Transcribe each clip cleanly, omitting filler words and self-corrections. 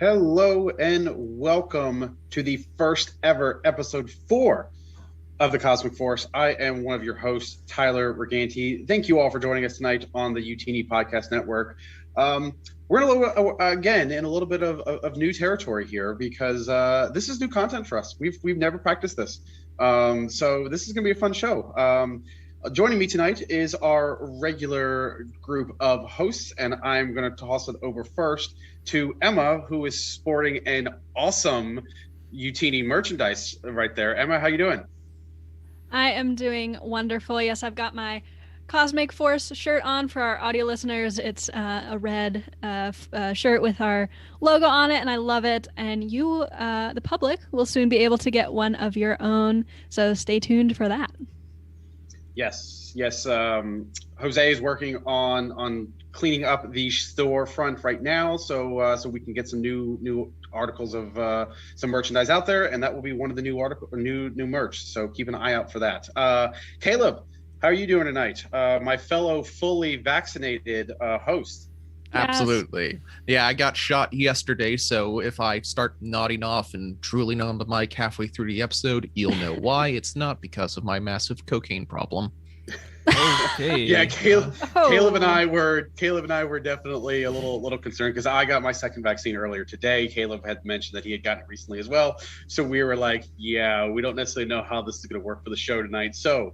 Hello and welcome to the first ever episode 4 of the Cosmic Force. I am one of your hosts, Tyler Reganti. Thank you all for joining us tonight on the Youtini Podcast Network. We're in a little bit of new territory here because this is new content for us. We've never practiced this, so this is going to be a fun show. Joining me tonight is our regular group of hosts, and I'm going to toss it over first to Emma, who is sporting an awesome Youtini merchandise right there. Emma, how you doing? I am doing wonderful. Yes, I've got my Cosmic Force shirt on for our audio listeners. It's a red shirt with our logo on it, and I love it. And you, the public, will soon be able to get one of your own, so stay tuned for that. Yes. Jose is working on cleaning up the storefront right now, so we can get some new articles of some merchandise out there, and that will be one of the new merch. So keep an eye out for that. Caleb, how are you doing tonight? My fellow fully vaccinated host. Yes. Absolutely. Yeah, I got shot yesterday, so if I start nodding off and drooling on the mic halfway through the episode, you'll know why. It's not because of my massive cocaine problem. Okay. Yeah, Caleb and I were definitely a little concerned because I got my second vaccine earlier today. Caleb had mentioned that he had gotten it recently as well. So we were like, yeah, we don't necessarily know how this is going to work for the show tonight. So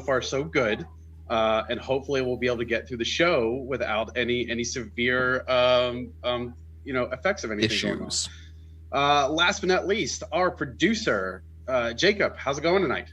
far so good. And hopefully we'll be able to get through the show without any severe effects of anything issues going on. Last but not least, our producer, Jacob. How's it going tonight?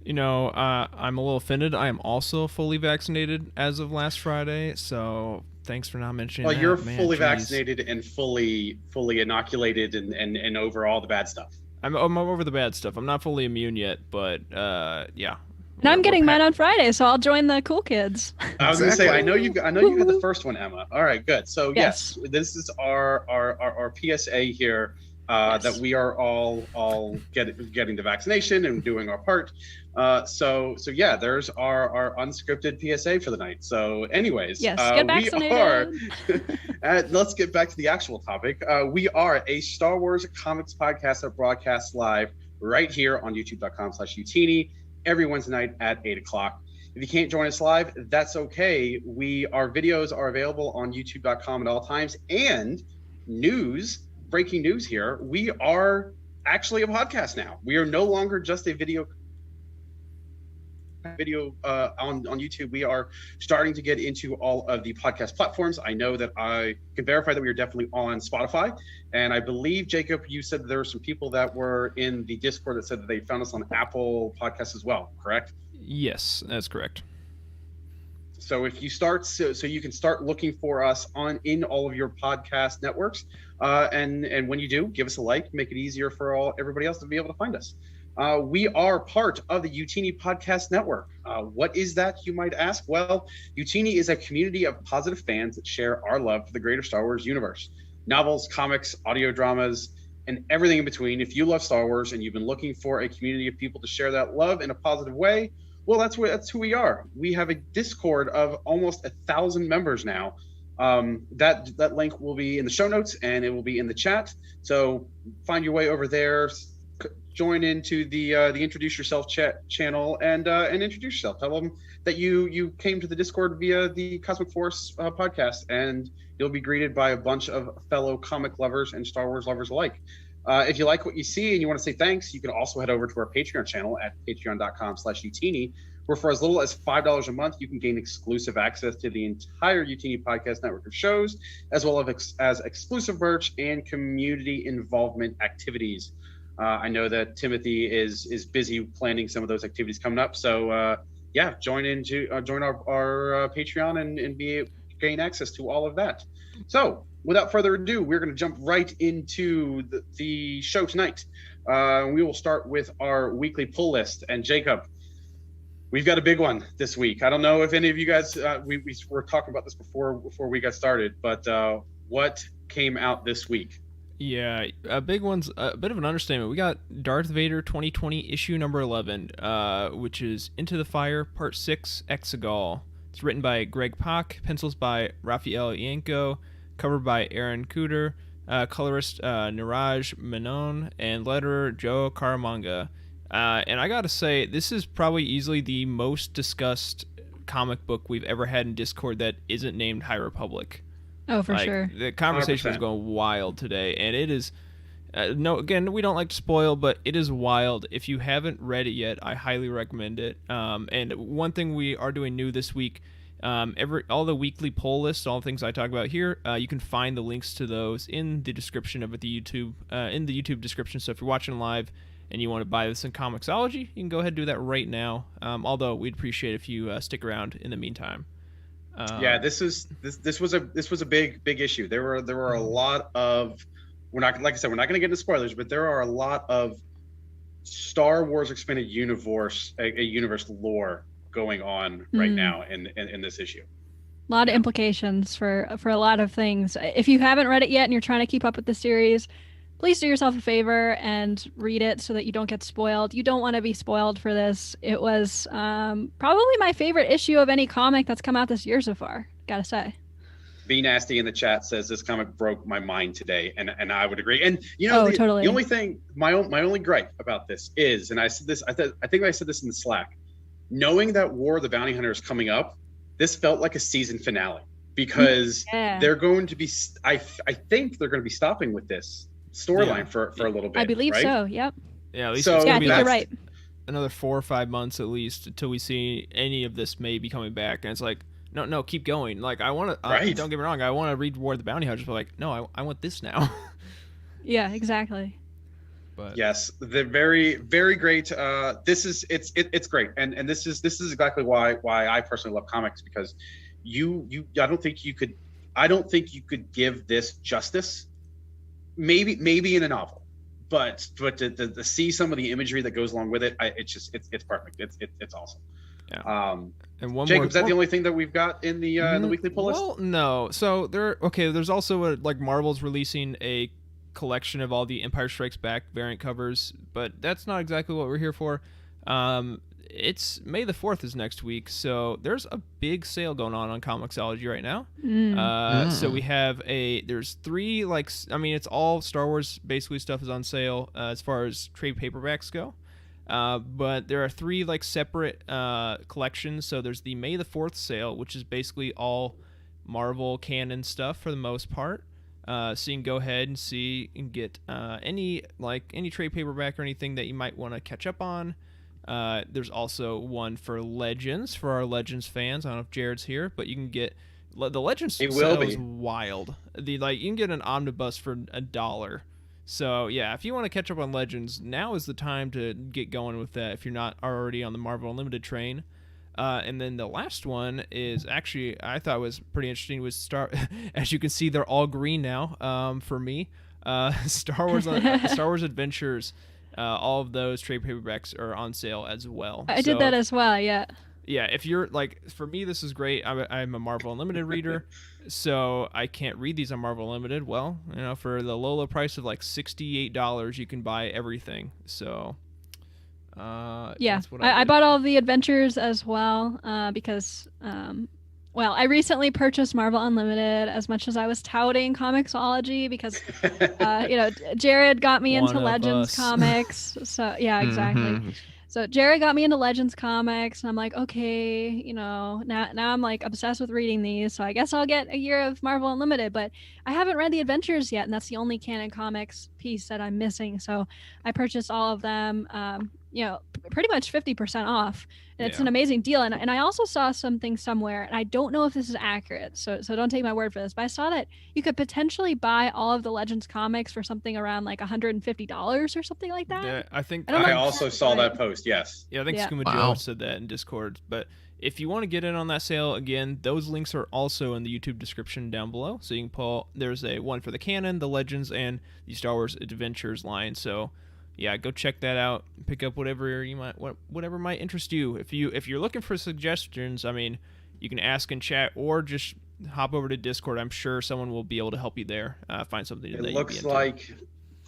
I'm a little offended. I am also fully vaccinated as of last Friday, so thanks for not mentioning that. Well, you're fully vaccinated and fully inoculated and over all the bad stuff. I'm over the bad stuff. I'm not fully immune yet, but yeah. And I'm getting mine on Friday, so I'll join the cool kids. I was going to say, I know you got the first one, Emma. All right, good. So yes this is our PSA here. That we are all getting the vaccination and doing our part. So yeah, there's our unscripted PSA for the night. So anyways, yes, get vaccinated. Let's get back to the actual topic. We are a Star Wars comics podcast that broadcasts live right here on youtube.com/Youtini every Wednesday night at 8:00. If you can't join us live, that's okay. Our videos are available on youtube.com at all times. And breaking news here, we are actually a podcast now. We are no longer just a video on YouTube. We are starting to get into all of the podcast platforms. I know that I can verify that we are definitely on Spotify, and I believe, Jacob, you said that there were some people that were in the Discord that said that they found us on Apple Podcasts as well, correct? Yes, that's correct. So if you start, so you can start looking for us in all of your podcast networks, and when you do, give us a like, make it easier for everybody else to be able to find us. We are part of the Youtini Podcast Network. What is that, you might ask? Well, Youtini is a community of positive fans that share our love for the greater Star Wars universe. Novels, comics, audio dramas, and everything in between. If you love Star Wars and you've been looking for a community of people to share that love in a positive way, well, that's who we are. We have a Discord of almost 1,000 members now. That link will be in the show notes and it will be in the chat. So find your way over there, join into the Introduce Yourself channel and introduce yourself. Tell them that you came to the Discord via the Cosmic Force podcast, and you'll be greeted by a bunch of fellow comic lovers and Star Wars lovers alike. If you like what you see and you want to say thanks, you can also head over to our Patreon channel at patreon.com/Youtini, where for as little as $5 a month, you can gain exclusive access to the entire Youtini Podcast Network of shows, as well as exclusive merch and community involvement activities. I know that Timothy is busy planning some of those activities coming up. So join our Patreon and gain access to all of that. So without further ado, we're going to jump right into the show tonight. We will start with our weekly pull list. And Jacob, we've got a big one this week. I don't know if any of you guys, we were talking about this before we got started, but what came out this week? Yeah, a big one's a bit of an understatement. We got Darth Vader 2020 issue number 11, which is Into the Fire Part 6 Exegol. It's written by Greg Pak, pencils by Raphael Yanko, cover by Aaron Cooter, colorist Niraj Menon, and letterer Joe Caramanga. And I gotta say, this is probably easily the most discussed comic book we've ever had in Discord that isn't named High Republic. Oh, for sure. The conversation 100%. was going wild today, and it is. No, again, we don't like to spoil, but it is wild. If you haven't read it yet, I highly recommend it. And one thing we are doing new this week, all the weekly poll lists, all the things I talk about here, you can find the links to those in the description of the YouTube, in the YouTube description. So if you're watching live and you want to buy this in Comixology, you can go ahead and do that right now. Although we'd appreciate if you stick around in the meantime. Yeah, this was a big issue. There were a lot of, we're not, like I said, we're not going to get into spoilers, but there are a lot of Star Wars expanded universe, a universe lore going on right now in this issue. A lot of implications for a lot of things. If you haven't read it yet and you're trying to keep up with the series, please do yourself a favor and read it so that you don't get spoiled. You don't want to be spoiled for this. It was probably my favorite issue of any comic that's come out this year so far, gotta say. Be Nasty in the chat says this comic broke my mind today, and I would agree. And you know, totally. The only thing, my only gripe about this is, and I said this, I think I said this in the Slack, knowing that War of the Bounty Hunter is coming up, this felt like a season finale because they're going to be, I think they're going to be stopping with this storyline for a little bit. I believe right? so. Yep. Yeah. At least So, it's I gonna think be you're right. another 4 or 5 months at least until we see any of this may be coming back, and it's like. No, keep going. Like, I want to, Right. don't get me wrong, I want to read War of the Bounty Hunters, but like, no, I want this now. Yeah, exactly. But Yes, the very, very great. It's great, and this is exactly why I personally love comics, because I don't think you could give this justice. Maybe in a novel, but to see some of the imagery that goes along with it, it's perfect. It's awesome. Yeah. And one Jacob, more. is that the only thing that we've got in the weekly pull list? Well, no. So there's also Marvel's releasing a collection of all the Empire Strikes Back variant covers, but that's not exactly what we're here for. It's May the 4th is next week, so there's a big sale going on Comixology right now. So we have there's 3 it's all Star Wars basically stuff is on sale as far as trade paperbacks go. But there are 3 separate collections. So there's the May the 4th sale, which is basically all Marvel canon stuff for the most part. So you can go ahead and see and get any trade paperback or anything that you might want to catch up on. There's also one for Legends for our Legends fans. I don't know if Jared's here, but you can get the Legends sale is wild. You can get an omnibus for $1. So yeah, if you want to catch up on Legends, now is the time to get going with that if you're not already on the Marvel Unlimited train. And then the last one is actually I thought was pretty interesting. Was as you can see, they're all green now. For me, Star Wars Adventures. All of those trade paperbacks are on sale as well. I did that as well. Yeah. Yeah, if you're for me, this is great. I'm a Marvel Unlimited reader, so I can't read these on Marvel Unlimited. Well, for the low price of $68, you can buy everything. So, yeah, that's what I bought all the adventures as well because, I recently purchased Marvel Unlimited as much as I was touting Comixology because, Jared got me into Legends comics. So yeah, exactly. So Jared got me into Legends comics, and I'm like, okay, now I'm obsessed with reading these, so I guess I'll get a year of Marvel Unlimited, but I haven't read the Adventures yet, and that's the only canon comics piece that I'm missing. So I purchased all of them, pretty much 50% off. And it's an amazing deal. And I also saw something somewhere, and I don't know if this is accurate, so don't take my word for this, but I saw that you could potentially buy all of the Legends comics for something around $150 or something like that. Yeah, I think I also saw that post. Yes. Yeah, I think Skooma Joe said that in Discord. But if you want to get in on that sale, again, those links are also in the YouTube description down below. So you can pull. There's a one for the canon, the Legends, and the Star Wars Adventures line. So yeah, go check that out. Pick up whatever might interest you. If you're looking for suggestions, you can ask in chat or just hop over to Discord. I'm sure someone will be able to help you there. Find something that you'd be into.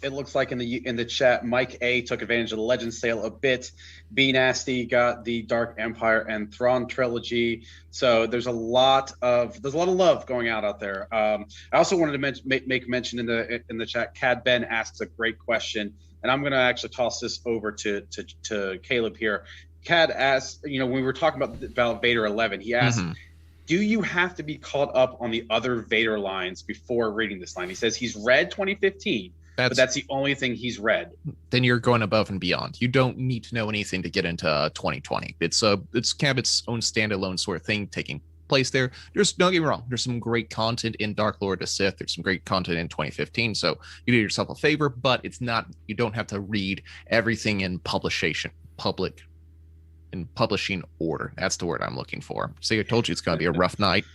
It looks like in the chat, Mike A took advantage of the Legends sale a bit. Be Nasty got the Dark Empire and Thrawn trilogy. So there's a lot of love going out there. I also wanted to make mention in the chat. Cad Ben asks a great question. and I'm going to actually toss this over to Caleb here. Cad asked, when we were talking about Vader 11, he asked, do you have to be caught up on the other Vader lines before reading this line? He says he's read 2015, but that's the only thing he's read. Then you're going above and beyond. You don't need to know anything to get into 2020. It's kind of its own standalone sort of thing taking place there. Don't get me wrong, there's some great content in Dark Lord of Sith. There's some great content in 2015, so you do yourself a favor, but it's not, you don't have to read everything in publishing order. That's the word I'm looking for. See, I told you it's going to be a rough night.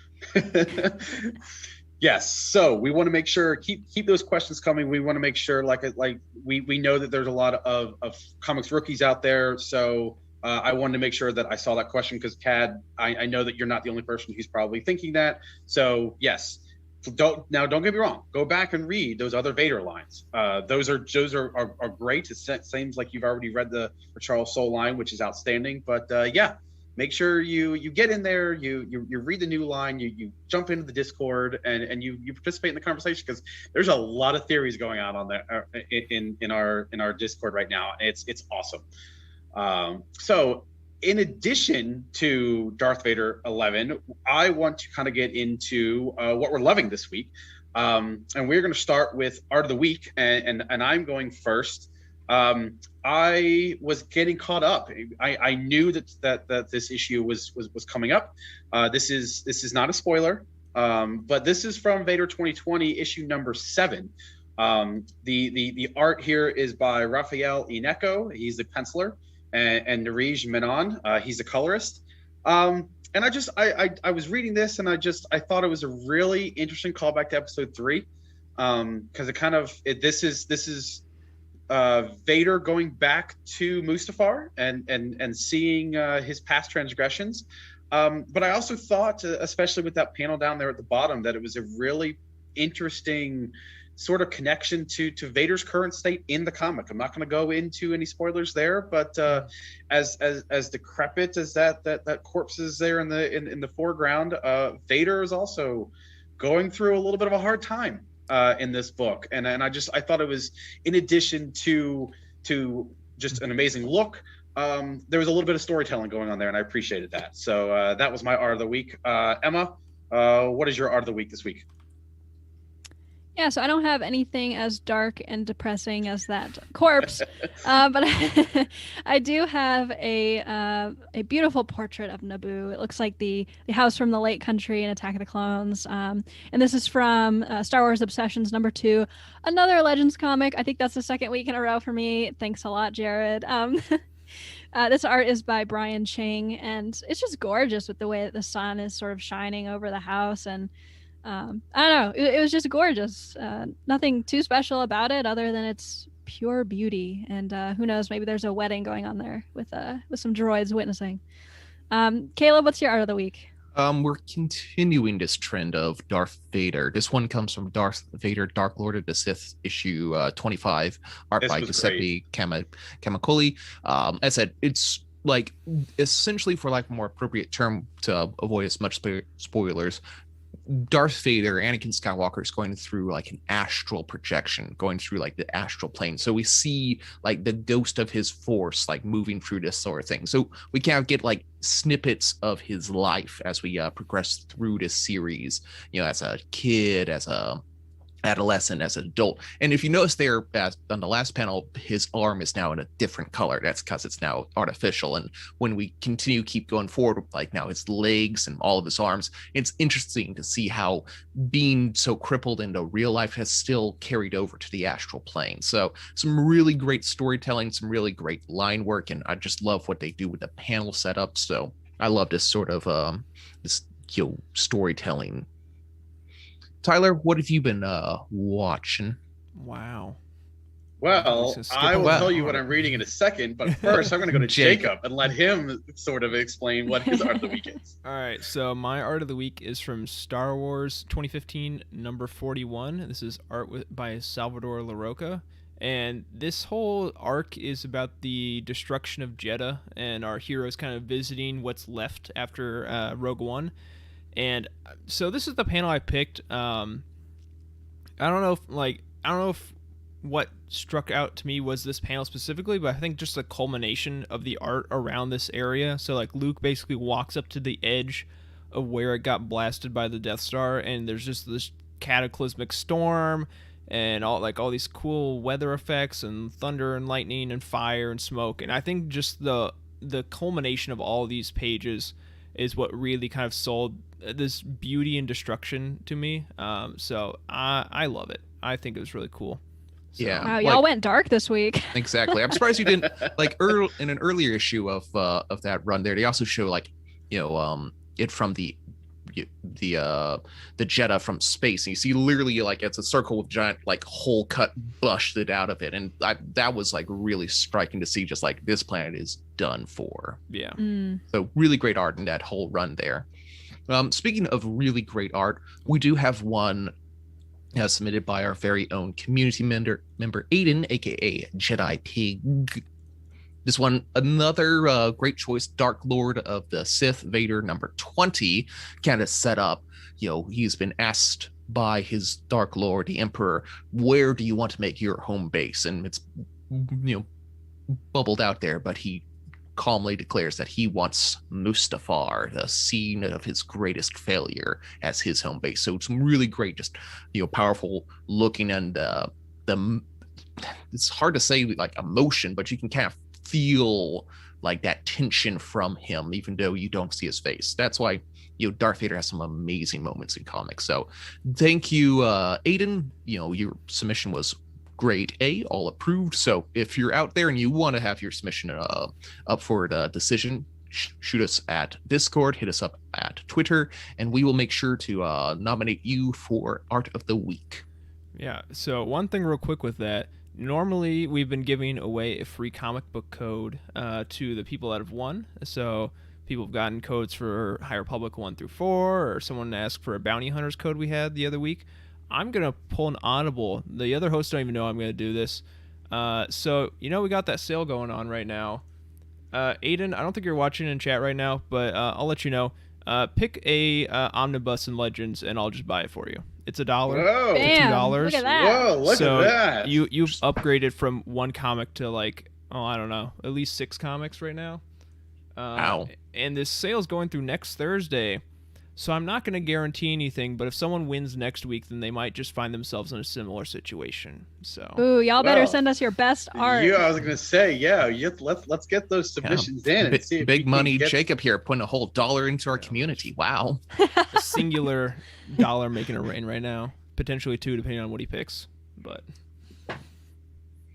Yes, so we want to make sure keep those questions coming. We want to make sure like we know that there's a lot of comics rookies out there, so I wanted to make sure that I saw that question because Cad, I know that you're not the only person who's probably thinking that. So yes, don't get me wrong. Go back and read those other Vader lines. Those are great. It seems like you've already read the Charles Soule line, which is outstanding. But yeah, make sure you get in there. You read the new line. You jump into the Discord and you participate in the conversation because there's a lot of theories going on there in our Discord right now. It's awesome. So in addition to Darth Vader 11, I want to kind of get into what we're loving this week. And we're going to start with Art of the Week, and I'm going first. I was getting caught up. I knew that this issue was coming up. This is not a spoiler, but this is from Vader 2020, issue number 7. The art here is by Raphael Ineco. He's the penciler. And Narij Menon, he's a colorist. And I was reading this and I thought it was a really interesting callback to episode 3. Because this is Vader going back to Mustafar and seeing his past transgressions. But I also thought, especially with that panel down there at the bottom, that it was a really interesting sort of connection to Vader's current state in the comic. I'm not going to go into any spoilers there, but as decrepit as that corpse is there in the foreground, Vader is also going through a little bit of a hard time in this book, and I thought it was, in addition to just an amazing look, there was a little bit of storytelling going on there, and I appreciated that. So that was my Art of the Week. Emma, what is your Art of the Week this week? Yeah, so I don't have anything as dark and depressing as that corpse, but I do have a beautiful portrait of Naboo. It looks like the house from the Lake Country in Attack of the Clones, and this is from Star Wars Obsessions #2, another Legends comic. I think that's the second week in a row for me. Thanks a lot, Jared. This art is by Brian Chang, and it's just gorgeous with the way that the sun is sort of shining over the house, and I don't know, it was just gorgeous. Nothing too special about it other than it's pure beauty, and who knows, maybe there's a wedding going on there with some droids witnessing. Caleb, what's your Art of the Week? We're continuing this trend of Darth Vader. This one comes from Darth Vader, Dark Lord of the Sith, issue 25, art by Giuseppe Camicoli. As I said, it's like essentially, for lack of a more appropriate term to avoid as much spoilers, Darth Vader, Anakin Skywalker, is going through like an astral projection, going through like the astral plane. So we see like the ghost of his force like moving through this sort of thing. So we kind of get like snippets of his life as we progress through this series, as a kid, as a adolescent, as an adult. And if you notice there on the last panel, his arm is now in a different color. That's because it's now artificial. And when we keep going forward, like now his legs and all of his arms, it's interesting to see how being so crippled into real life has still carried over to the astral plane. So some really great storytelling, some really great line work, and I just love what they do with the panel setup. So I love this sort of storytelling. Tyler, what have you been watching? Wow. Well, I will tell you what I'm reading in a second, but first I'm going to go to Jacob and let him sort of explain what his Art of the Week is. All right, so my Art of the Week is from Star Wars 2015, number 41. This is art by Salvador LaRocca, and this whole arc is about the destruction of Jeddah and our heroes kind of visiting what's left after Rogue One. And so this is the panel I picked. I don't know if what struck out to me was this panel specifically, but I think just the culmination of the art around this area. So like Luke basically walks up to the edge of where it got blasted by the Death Star, and there's just this cataclysmic storm and all these cool weather effects and thunder and lightning and fire and smoke. And I think just the culmination of all these pages is what really kind of sold this beauty and destruction to me. So I love it. I think it was really cool. So, yeah, wow, y'all went dark this week. Exactly. I'm surprised you didn't like in an earlier issue of that run there. They also show it from the Jedha from space, and you see literally like it's a circle with giant like hole cut busted out of it, and that was like really striking to see. Just like this planet is done for. Yeah. So really great art in that whole run there. Speaking of really great art, we do have one submitted by our very own community member Aiden, aka Jedi Pig. This one, another great choice, Dark Lord of the Sith, Vader, number 20, kind of set up. He's been asked by his Dark Lord, the Emperor, where do you want to make your home base? And it's, bubbled out there, but he calmly declares that he wants Mustafar, the scene of his greatest failure, as his home base. So it's really great, just powerful looking, and it's hard to say like emotion, but you can kind of feel like that tension from him, even though you don't see his face. That's why Darth Vader has some amazing moments in comics. So thank you, Aiden. Your submission was grade A, all approved. So if you're out there and you want to have your submission up for the decision, shoot us at Discord, hit us up at Twitter, and we will make sure to nominate you for Art of the Week. Yeah, so one thing real quick with that, normally we've been giving away a free comic book code to the people that have won. So people have gotten codes for High Republic 1 through 4, or someone asked for a Bounty Hunters code we had the other week. I'm going to pull an audible. The other hosts don't even know I'm going to do this. So, we got that sale going on right now. Aiden, I don't think you're watching in chat right now, but I'll let you know. Pick a Omnibus in Legends, and I'll just buy it for you. It's $1 Whoa. to $2. Look at that. Whoa, look So at that. You've upgraded from one comic to I don't know, at least 6 comics right now. Wow. And this sale's going through next Thursday. So I'm not going to guarantee anything, but if someone wins next week, then they might just find themselves in a similar situation. So, Ooh, y'all better send us your best art. Yeah, I was gonna say, let's get those submissions in and see if big money get... Jacob here putting a whole $1 into our community. Wow. a singular dollar making it rain right now, potentially 2 depending on what he picks. But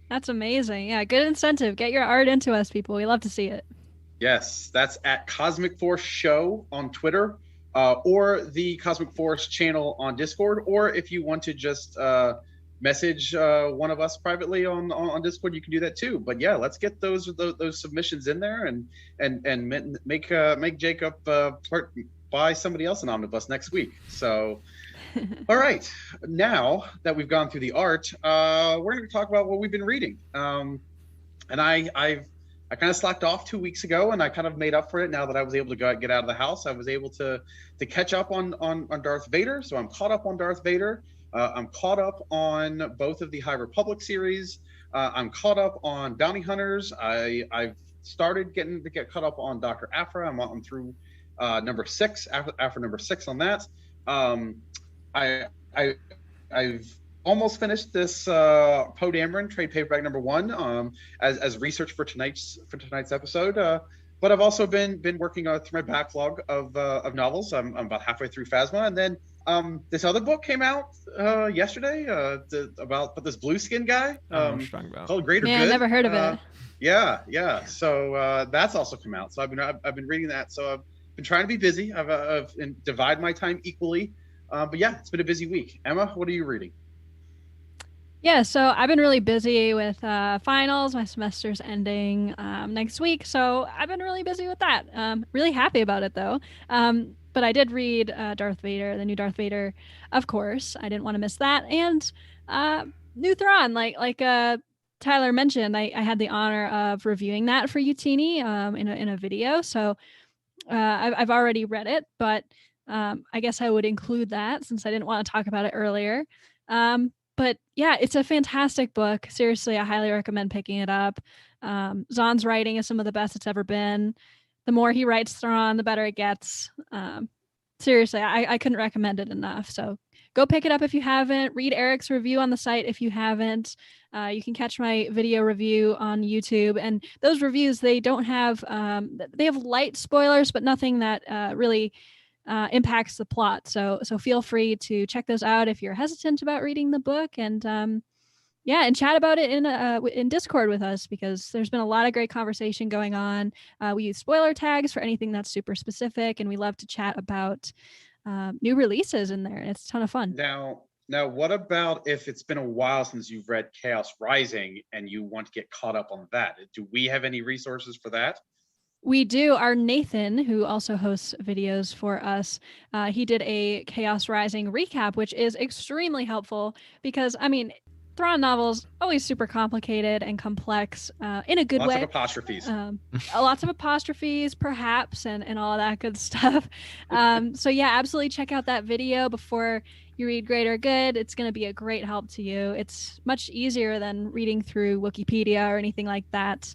that's amazing. Yeah, good incentive. Get your art into us, people. We love to see it. Yes, that's at Cosmic Force Show on Twitter. Or the Cosmic Force channel on Discord, or if you want to just message one of us privately on Discord, you can do that too. But yeah, let's get those submissions in there and make Jacob buy somebody else an omnibus next week. So, all right, now that we've gone through the art, we're going to talk about what we've been reading. And I kind of slacked off 2 weeks ago, and I kind of made up for it now that I was able to get out of the house. I was able to catch up on Darth Vader, so I'm caught up on Darth Vader. I'm caught up on both of the High Republic series. I'm caught up on Bounty Hunters. I've started to get caught up on Dr. Aphra. I'm through number 6, Aphra number 6 on that. I've almost finished this Poe Dameron trade paperback number 1 as research for tonight's episode. But I've also been working through my backlog of novels. I'm about halfway through Phasma, and then this other book came out yesterday about this blue skin guy called Greater Good. I never heard of it. Yeah. So that's also come out. So I've been reading that. So I've been trying to be busy. I've divide my time equally. But yeah, it's been a busy week. Emma, what are you reading? Yeah, so I've been really busy with finals. My semester's ending next week, so I've been really busy with that. Really happy about it, though. But I did read Darth Vader, the new Darth Vader, of course. I didn't want to miss that. And New Thrawn, like Tyler mentioned, I had the honor of reviewing that for Youtini in a video. So I've already read it, but I guess I would include that since I didn't want to talk about it earlier. But yeah, it's a fantastic book. Seriously, I highly recommend picking it up. Zahn's writing is some of the best it's ever been. The more he writes Thrawn, the better it gets. Seriously, I couldn't recommend it enough. So go pick it up if you haven't. Read Eric's review on the site if you haven't. You can catch my video review on YouTube. And those reviews, they don't have, they have light spoilers, but nothing that really impacts the plot. So feel free to check those out if you're hesitant about reading the book, and and chat about it in Discord with us, because there's been a lot of great conversation going on. We use spoiler tags for anything that's super specific, and we love to chat about new releases in there. It's a ton of fun. Now, what about if it's been a while since you've read Chaos Rising and you want to get caught up on that? Do we have any resources for that? We do. Our Nathan, who also hosts videos for us, he did a Chaos Rising recap, which is extremely helpful because, I mean, Thrawn novels always super complicated and complex in a good way. Lots of apostrophes. Lots of apostrophes, perhaps, and all of that good stuff. So yeah, absolutely check out that video before you read Greater Good. It's going to be a great help to you. It's much easier than reading through Wikipedia or anything like that.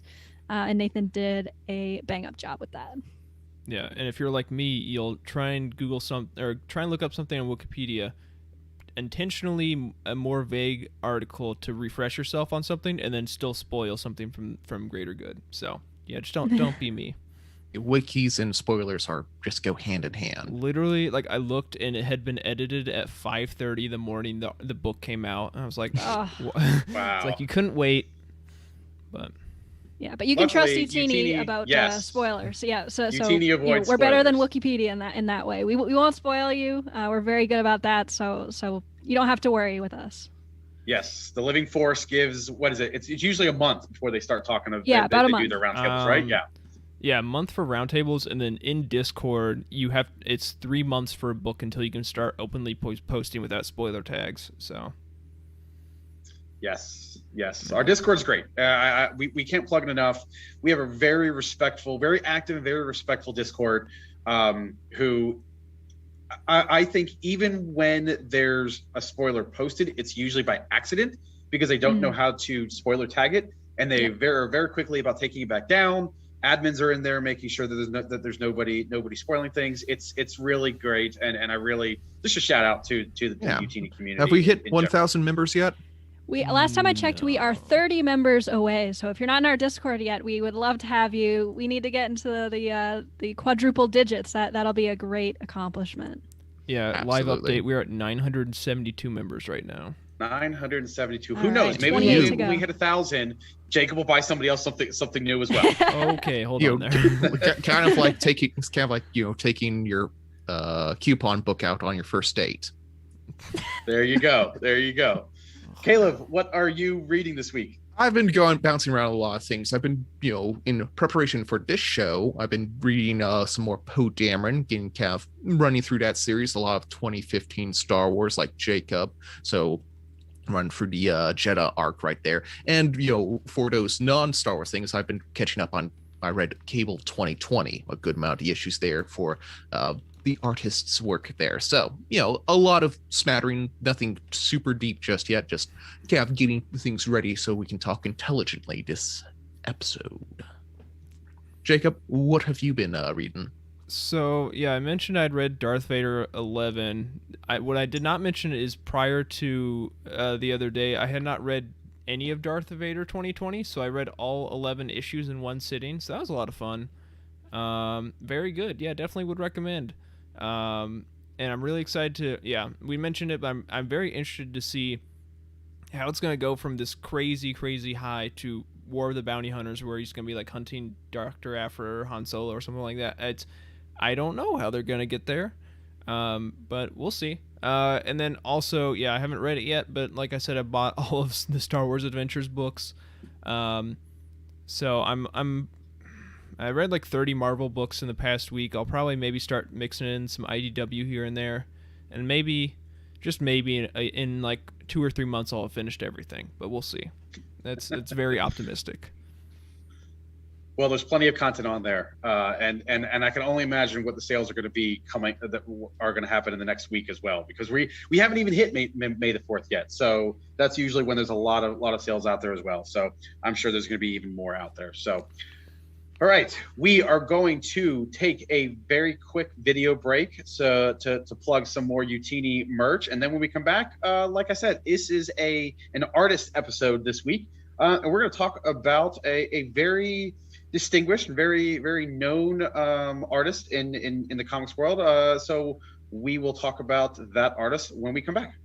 And Nathan did a bang-up job with that. Yeah, and if you're like me, you'll try and Google try and look up something on Wikipedia, intentionally a more vague article to refresh yourself on something, and then still spoil something from Greater Good. So yeah, just don't be me. Wikis and spoilers just go hand in hand. Literally, like, I looked and it had been edited at 5:30 the morning the book came out, and I was like, wow. It's like you couldn't wait, but. Yeah, but you can trust Youtini about spoilers. Yeah, so we're better than Wikipedia in that way. We won't spoil you. We're very good about that. So you don't have to worry with us. Yes, the Living Force gives, what is it? It's usually a month before they start talking. About a month. Do their roundtables, right? Yeah. Yeah, a month for roundtables, and then in Discord it's 3 months for a book until you can start openly posting without spoiler tags. So. Yes. Our Discord's great. We can't plug it enough. We have a very respectful, very active, and very respectful Discord who I think even when there's a spoiler posted, it's usually by accident because they don't know how to spoiler tag it, and they are very quickly about taking it back down. Admins are in there making sure that there's nobody spoiling things. It's really great, and I really just a shout out to the Youtini community. Have we hit 1,000 members yet? Last time I checked, we are 30 members away. So if you're not in our Discord yet, we would love to have you. We need to get into the quadruple digits. That'll be a great accomplishment. Yeah, absolutely. Live update. We're at 972 members right now. 972. All Who knows? Maybe when we hit 1,000, Jacob will buy somebody else something new as well. Okay, hold on there. kind of like taking your coupon book out on your first date. There you go. Caleb, what are you reading this week? I've been bouncing around a lot of things. I've been, in preparation for this show, I've been reading some more Poe Dameron, getting kind of running through that series, a lot of 2015 Star Wars like Jacob. So run through the Jedha arc right there. And, for those non-Star Wars things, I've been catching up on, I read Cable 2020, a good amount of issues there for the artist's work there. So, a lot of smattering, nothing super deep just yet, just kind of getting things ready so we can talk intelligently this episode. Jacob, what have you been reading? So, I mentioned I'd read Darth Vader 11. What I did not mention is prior to the other day, I had not read any of Darth Vader 2020, so I read all 11 issues in one sitting, so that was a lot of fun. Very good. Yeah, definitely would recommend. And I'm really excited to, we mentioned it, but I'm very interested to see how it's going to go from this crazy high to War of the Bounty Hunters, where he's going to be like hunting Dr. Aphra or Han Solo or something like that. I don't know how they're going to get there, but we'll see. And then also, I haven't read it yet, but like I said, I bought all of the Star Wars Adventures books. So I read like 30 Marvel books in the past week. I'll probably maybe start mixing in some IDW here and there, and maybe, just maybe, in like 2 or 3 months I'll have finished everything. But we'll see. It's very optimistic. Well, there's plenty of content on there, and I can only imagine what the sales are going to be coming that are going to happen in the next week as well, because we haven't even hit May the 4th yet. So that's usually when there's a lot of sales out there as well. So I'm sure there's going to be even more out there. So, all right, we are going to take a very quick video break to plug some more Youtini merch, and then when we come back, like I said, this is an artist episode this week, and we're going to talk about a very distinguished and very, very known artist in the comics world. So we will talk about that artist when we come back.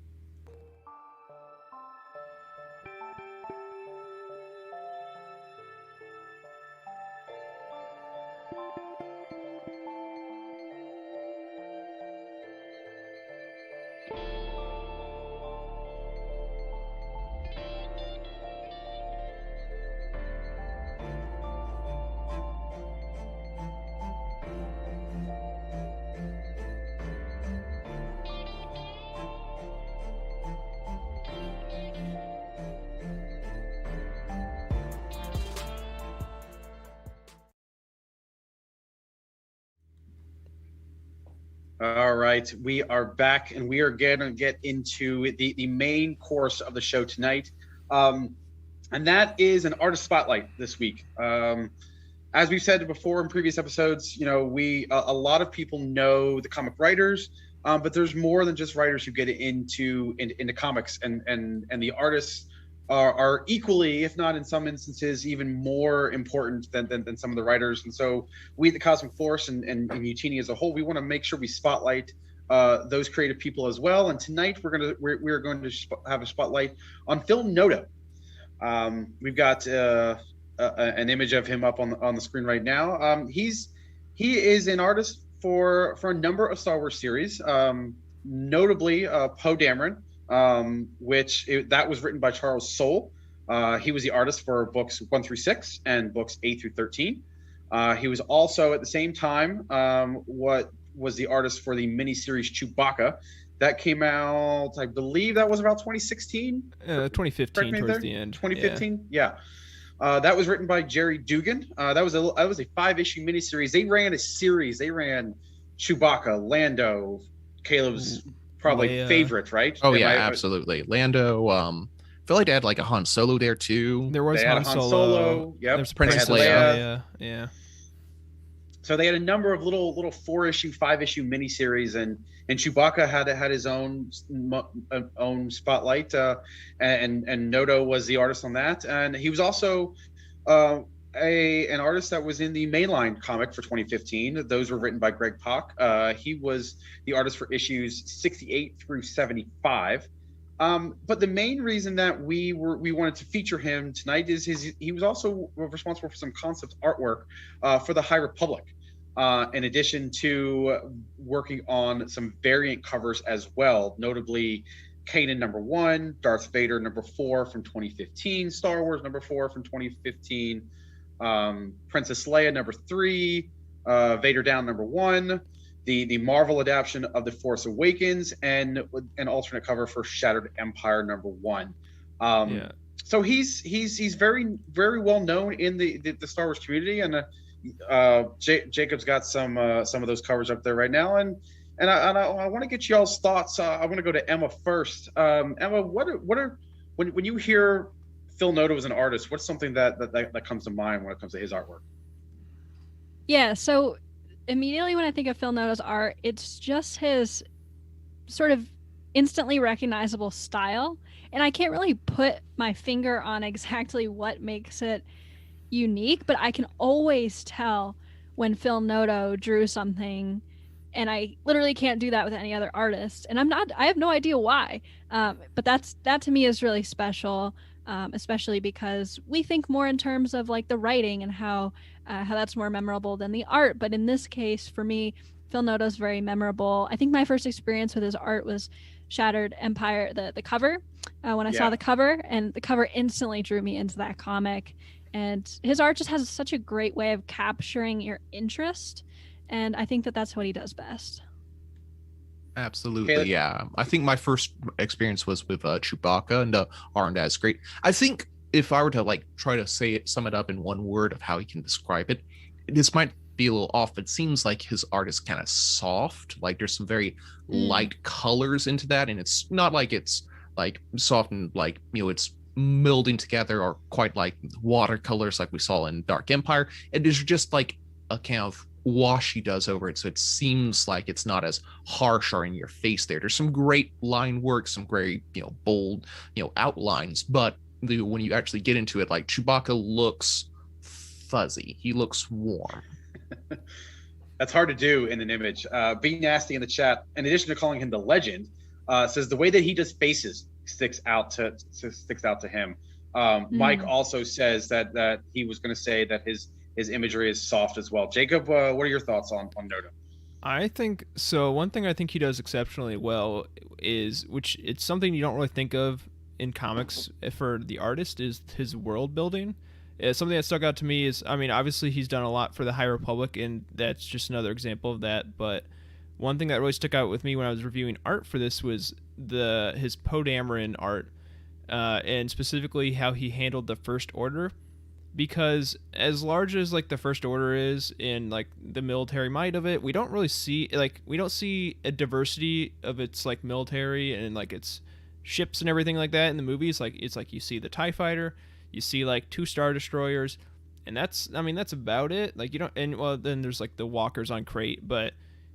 All right, we are back, and we are going to get into the main course of the show tonight, and that is an artist spotlight this week. As we've said before in previous episodes, you know, a lot of people know the comic writers, but there's more than just writers who get into comics, and the artists are equally, if not in some instances, even more important than some of the writers. And so we at the Cosmic Force and Youtini as a whole, we want to make sure we spotlight those creative people as well. And tonight we're going to have a spotlight on Phil Noto. We've got an image of him up on the screen right now. He is an artist for a number of Star Wars series, notably Poe Dameron, that was written by Charles Soule. He was the artist for books 1 through 6 and books 8 through 13. He was also at the same time what was the artist for the miniseries Chewbacca that came out, I believe that was about 2016. 2015 towards the end. 2015, yeah. That was written by Jerry Dugan. That was a 5-issue miniseries. They ran a series. They ran Chewbacca, Lando, Caleb's probably favorite, right? Oh, yeah, absolutely. Lando. I feel like they had like a Han Solo there too. There was Han Solo. Yep. There's Princess Leia. Yeah. So they had a number of little 4-issue, 5-issue miniseries, and Chewbacca had his own spotlight, and Noto was the artist on that, and he was also an artist that was in the mainline comic for 2015. Those were written by Greg Pak. He was the artist for issues 68 through 75. But the main reason that we wanted to feature him tonight is he was also responsible for some concept artwork for the High Republic, in addition to working on some variant covers as well, notably Kanan #1, Darth Vader #4 from 2015, Star Wars #4 from 2015, Princess Leia #3, Vader Down #1, the Marvel adaptation of The Force Awakens, and an alternate cover for Shattered Empire #1. So he's very, very well known in the Star Wars community, and Jacob's got some of those covers up there right now, and I want to get y'all's thoughts. I want to go to Emma first. Emma, what are when you hear Phil Noto as an artist, what's something that comes to mind when it comes to his artwork? Yeah, so immediately when I think of Phil Noto's art, it's just his sort of instantly recognizable style, and I can't really put my finger on exactly what makes it unique, but I can always tell when Phil Noto drew something, and I literally can't do that with any other artist, and I have no idea why, but that to me is really special, especially because we think more in terms of like the writing and how that's more memorable than the art. But in this case, for me, Phil Noto's very memorable. I think my first experience with his art was Shattered Empire, the cover, when I saw the cover, and the cover instantly drew me into that comic. And his art just has such a great way of capturing your interest, and I think that's what he does best. Absolutely, Caleb? Yeah. I think my first experience was with Chewbacca, and the art is great. I think if I were to like try to sum it up in one word of how he can describe it, this might be a little off, but it seems like his art is kind of soft. Like there's some very light colors into that, and it's not like it's like soft and like, you know, it's melding together or quite like watercolors like we saw in Dark Empire. It is just like a kind of wash he does over it, so it seems like it's not as harsh or in your face there. There's some great line work, some great, you know, bold, you know, outlines, but when you actually get into it, like Chewbacca looks fuzzy, he looks warm. That's hard to do in an image. Be Nasty in the chat, in addition to calling him the legend, says the way that he does faces sticks out to him. Mike also says that he was going to say that his imagery is soft as well. Jacob, what are your thoughts on Noto? I think so. One thing I think he does exceptionally well is, which it's something you don't really think of in comics for the artist, is his world building. Something that stuck out to me is, I mean, obviously he's done a lot for the High Republic, and that's just another example of that. But one thing that really stuck out with me when I was reviewing art for this was his Poe Dameron art, and specifically how he handled the First Order. Because as large as like the First Order is in like the military might of it, we don't really see a diversity of its like military and like its ships and everything like that in the movies. Like it's like you see the TIE fighter, you see like 2 Star Destroyers, and that's about it. Like you don't, and well, then there's like the walkers on Crate, but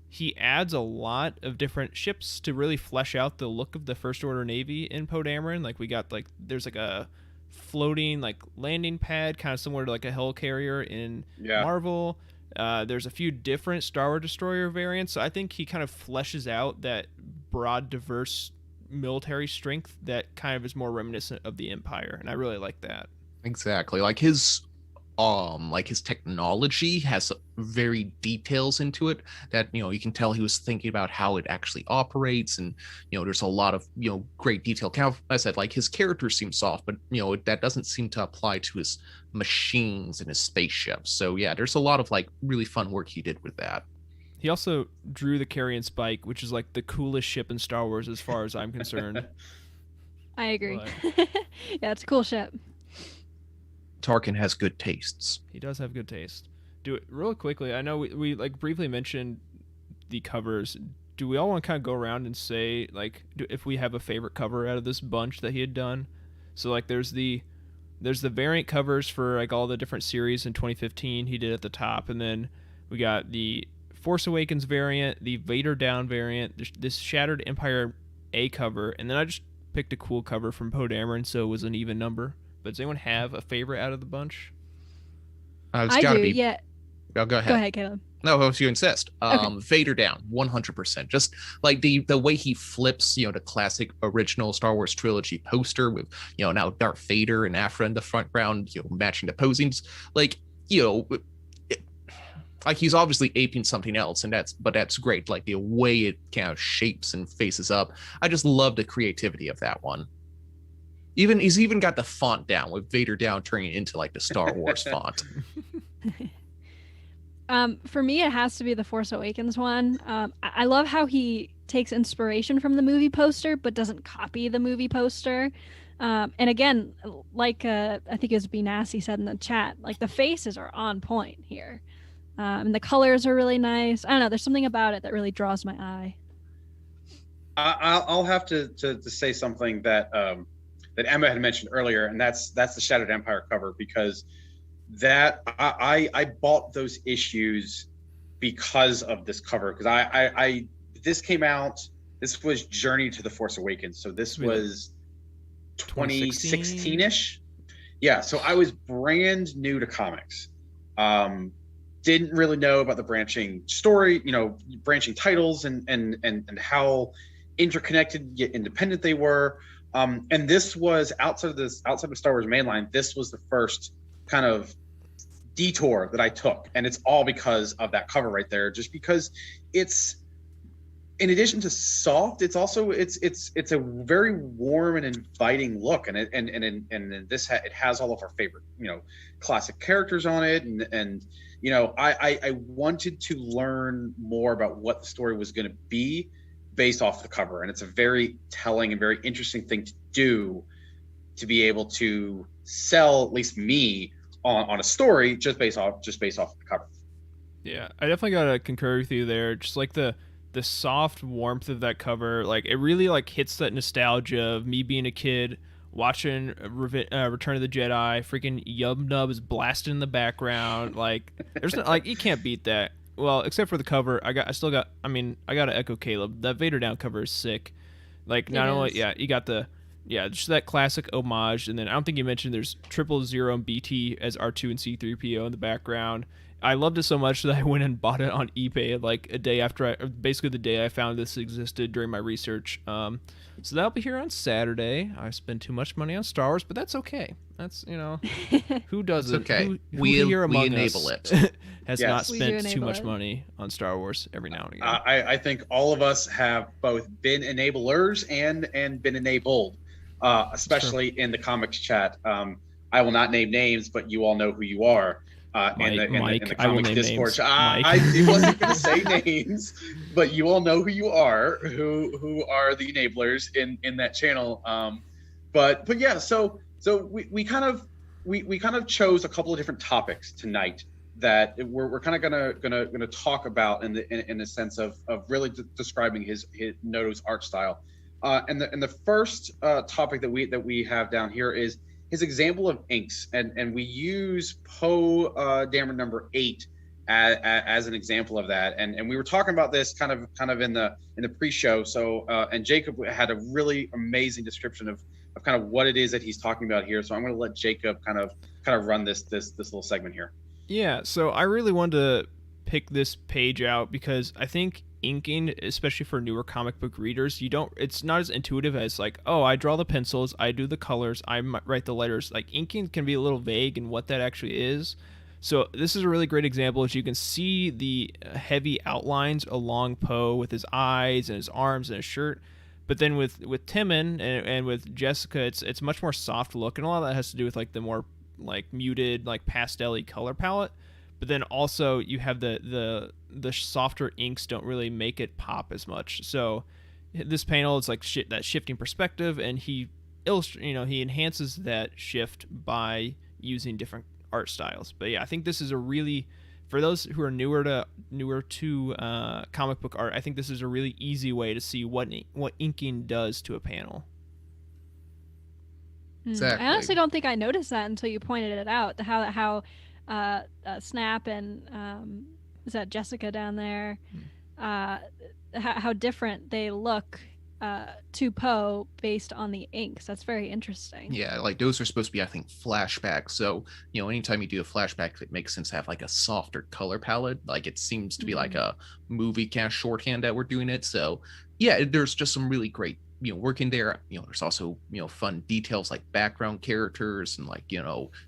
he adds a lot of different ships to really flesh out the look of the First Order Navy in Poe Dameron. Like we got like, there's like a floating like landing pad, kind of similar to like a helicarrier in Marvel. There's a few different Star Wars Destroyer variants. So I think he kind of fleshes out that broad, diverse military strength that kind of is more reminiscent of the Empire, and I really like that. Exactly. Like his technology has very details into it that, you know, you can tell he was thinking about how it actually operates, and, you know, there's a lot of, you know, great detail. Kind of, I said, like his characters seem soft, but, you know, that doesn't seem to apply to his machines and his spaceships. So yeah, there's a lot of like really fun work he did with that. He also drew the Carrion Spike, which is like the coolest ship in Star Wars as far as I'm concerned. I agree. Yeah, it's a cool ship. Tarkin has good tastes. He does have good taste. Do it real quickly. I know we like briefly mentioned the covers. Do we all want to kind of go around and say like if we have a favorite cover out of this bunch that he had done? So like there's the variant covers for like all the different series in 2015 he did at the top, and then we got the Force Awakens variant, the Vader Down variant, this Shattered Empire A cover, and then I just picked a cool cover from Poe Dameron, so it was an even number. But does anyone have a favorite out of the bunch? It's gotta be. Yeah. Oh, go ahead. Go ahead, Caleb. No, if you insist. Okay. Vader Down, 100%. Just like the way he flips, you know, the classic original Star Wars trilogy poster with, you know, now Darth Vader and Afra in the front ground, you know, matching the posings. Like, you know, like he's obviously aping something else, but that's great. Like the way it kind of shapes and faces up. I just love the creativity of that one. He's even got the font down, with Vader Down turning into like the Star Wars font. For me, it has to be the Force Awakens one. I love how he takes inspiration from the movie poster, but doesn't copy the movie poster. And again, like I think it was B Nasty said in the chat, like the faces are on point here. And the colors are really nice. I don't know, there's something about it that really draws my eye. I'll have to say something that Emma had mentioned earlier, and that's the Shattered Empire cover, because that I bought those issues because of this cover, because this came out, this was Journey to the Force Awakens, so this was 2016-ish. Yeah, so I was brand new to comics. Didn't really know about the branching story, you know, branching titles and how interconnected yet independent they were. And this was outside of Star Wars mainline. This was the first kind of detour that I took, and it's all because of that cover right there. Just because it's, in addition to soft, it's also it's a very warm and inviting look, and it has all of our favorite, you know, classic characters on it, and you know, I wanted to learn more about what the story was going to be based off the cover, and it's a very telling and very interesting thing to do, to be able to sell at least me on a story just based off the cover. Yeah, I definitely gotta concur with you there. Just like the soft warmth of that cover, like it really like hits that nostalgia of me being a kid watching Return of the Jedi. Freaking Yub Nub is blasting in the background. Like there's no, like you can't beat that. Well, except for the cover, I gotta echo Caleb. That Vader Down cover is sick. Like not only you got just that classic homage, and then I don't think you mentioned there's 000 and BT as R2 and C-3PO in the background. I loved it so much that I went and bought it on eBay like a day after basically the day I found this existed during my research. So that'll be here on Saturday. I spent too much money on Star Wars, but that's okay. That's, who does it? Okay. Who we here among enable us it. has not spent too much money on Star Wars every now and again. I think all of us have both been enablers and been enabled, especially in the comics chat. I will not name names, but you all know who you are. In the comics Discord. I wasn't going to say names, but you all know who you are, who are the enablers in that channel. But yeah, so we kind of chose a couple of different topics tonight that we're kind of gonna talk about in the sense of really describing his Noto's art style. And the first topic that we have down here is his example of inks, and we use Poe Dameron number 8 as an example of that. And we were talking about this kind of in the pre-show. So and Jacob had a really amazing description of kind of what it is that he's talking about here. So I'm going to let Jacob kind of run this little segment here. Yeah. So I really wanted to pick this page out because I think inking, especially for newer comic book readers, it's not as intuitive as like, oh, I draw the pencils, I do the colors, I write the letters. Like inking can be a little vague in what that actually is. So this is a really great example. As you can see the heavy outlines along Poe with his eyes and his arms and his shirt, but then with Timon and with Jessica, it's much more soft look, and a lot of that has to do with like the more like muted, like pastel-y color palette. But then also you have the softer inks don't really make it pop as much. So this panel is like that shifting perspective, and he enhances that shift by using different art styles. But yeah, I think this is a really, for those who are newer to comic book art, I think this is a really easy way to see what inking does to a panel. Exactly. I honestly don't think I noticed that until you pointed it out. How Snap and is that Jessica down there? How different they look to Poe based on the inks. That's very interesting. Yeah, like those are supposed to be, I think, flashbacks. So, anytime you do a flashback, it makes sense to have like a softer color palette. Like it seems to be like a movie kind of shorthand that we're doing it. So yeah, there's just some really great working there. There's also fun details like background characters and like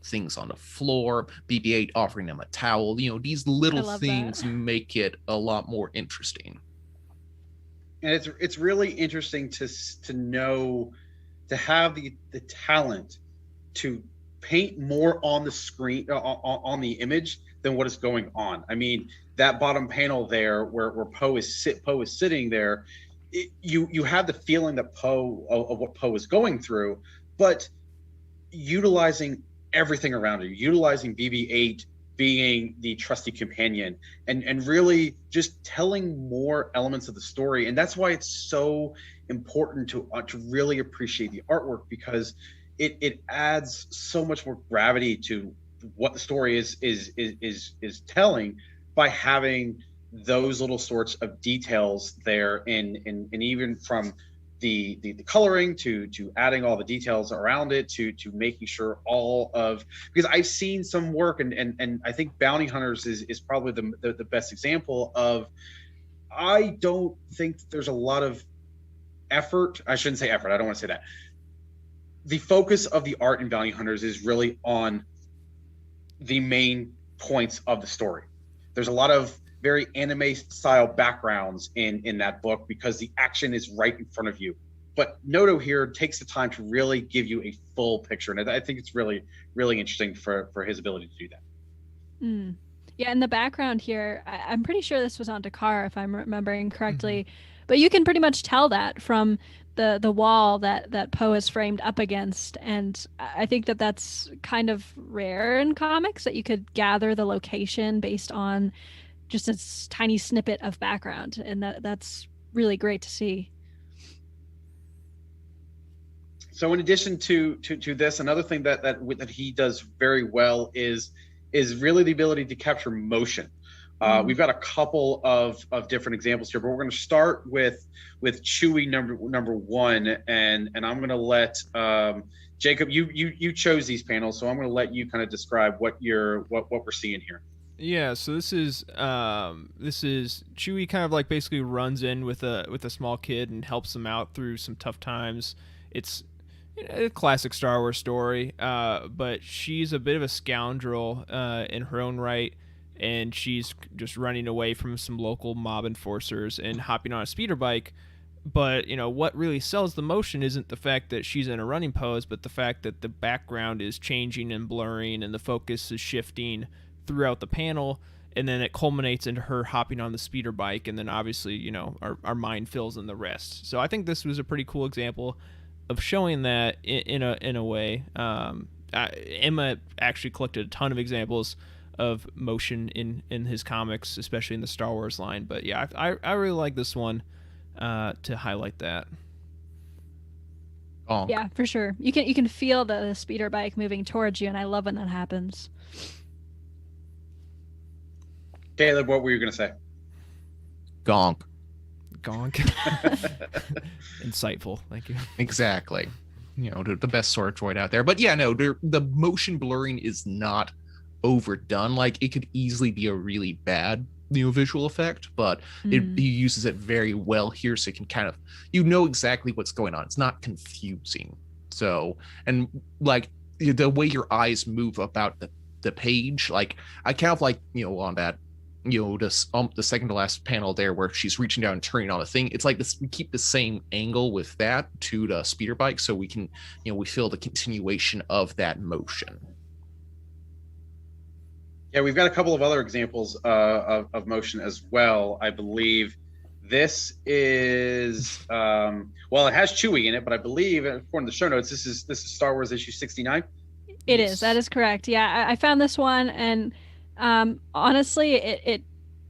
things on the floor, BB-8 offering them a towel. These little things make it a lot more interesting. And it's really interesting to know, to have the talent to paint more on the screen, on the image, than what is going on. I mean, that bottom panel there where Poe is sitting there, you have the feeling that of what Poe is going through, but utilizing everything around it, utilizing BB-8 being the trusty companion, and really just telling more elements of the story. And that's why it's so important to really appreciate the artwork, because it adds so much more gravity to what the story is telling by having those little sorts of details there, and even from the coloring to adding all the details around it to making sure because I've seen some work, and I think Bounty Hunters is probably the best example of, I don't think there's a lot of effort. I shouldn't say effort. I don't want to say that. The focus of the art in Bounty Hunters is really on the main points of the story. There's a lot of very anime style backgrounds in that book because the action is right in front of you. But Noto here takes the time to really give you a full picture. And I think it's really, really interesting for his ability to do that. Yeah, in the background here, I'm pretty sure this was on Dakar, if I'm remembering correctly, but you can pretty much tell that from the wall that Poe is framed up against, and I think that that's kind of rare in comics that you could gather the location based on just a tiny snippet of background, and that's really great to see. So in addition to this, another thing that he does very well is really the ability to capture motion. We've got a couple of different examples here, but we're going to start with Chewie number one, and I'm going to let Jacob. You chose these panels, so I'm going to let you kind of describe what we're seeing here. Yeah, so this is Chewie kind of like basically runs in with a small kid and helps him out through some tough times. It's a classic Star Wars story, but she's a bit of a scoundrel in her own right, and she's just running away from some local mob enforcers and hopping on a speeder bike. But what really sells the motion isn't the fact that she's in a running pose, but the fact that the background is changing and blurring and the focus is shifting throughout the panel, and then it culminates into her hopping on the speeder bike, and then obviously our mind fills in the rest. So I think this was a pretty cool example of showing that in a way. Emma actually collected a ton of examples of motion in his comics, especially in the Star Wars line. But yeah, I really like this one to highlight that. Oh. Yeah, for sure. You can feel the speeder bike moving towards you, and I love when that happens. Caleb, what were you going to say? Gonk. Insightful. Thank you. Exactly. The best sword droid out there. But yeah, no, the motion blurring is not overdone. Like, it could easily be a really bad visual effect, but he uses it very well here, so you can kind of exactly what's going on. It's not confusing. So, and like the way your eyes move about the page, like I kind of like on that the second to last panel there where she's reaching down and turning on a thing. It's like this, we keep the same angle with that to the speeder bike, so we can we feel the continuation of that motion. Yeah, we've got a couple of other examples of motion as well. I believe this is it has Chewie in it, but I believe, according to the show notes, this is Star Wars issue 69. It is. That is correct. Yeah, I found this one, and honestly, it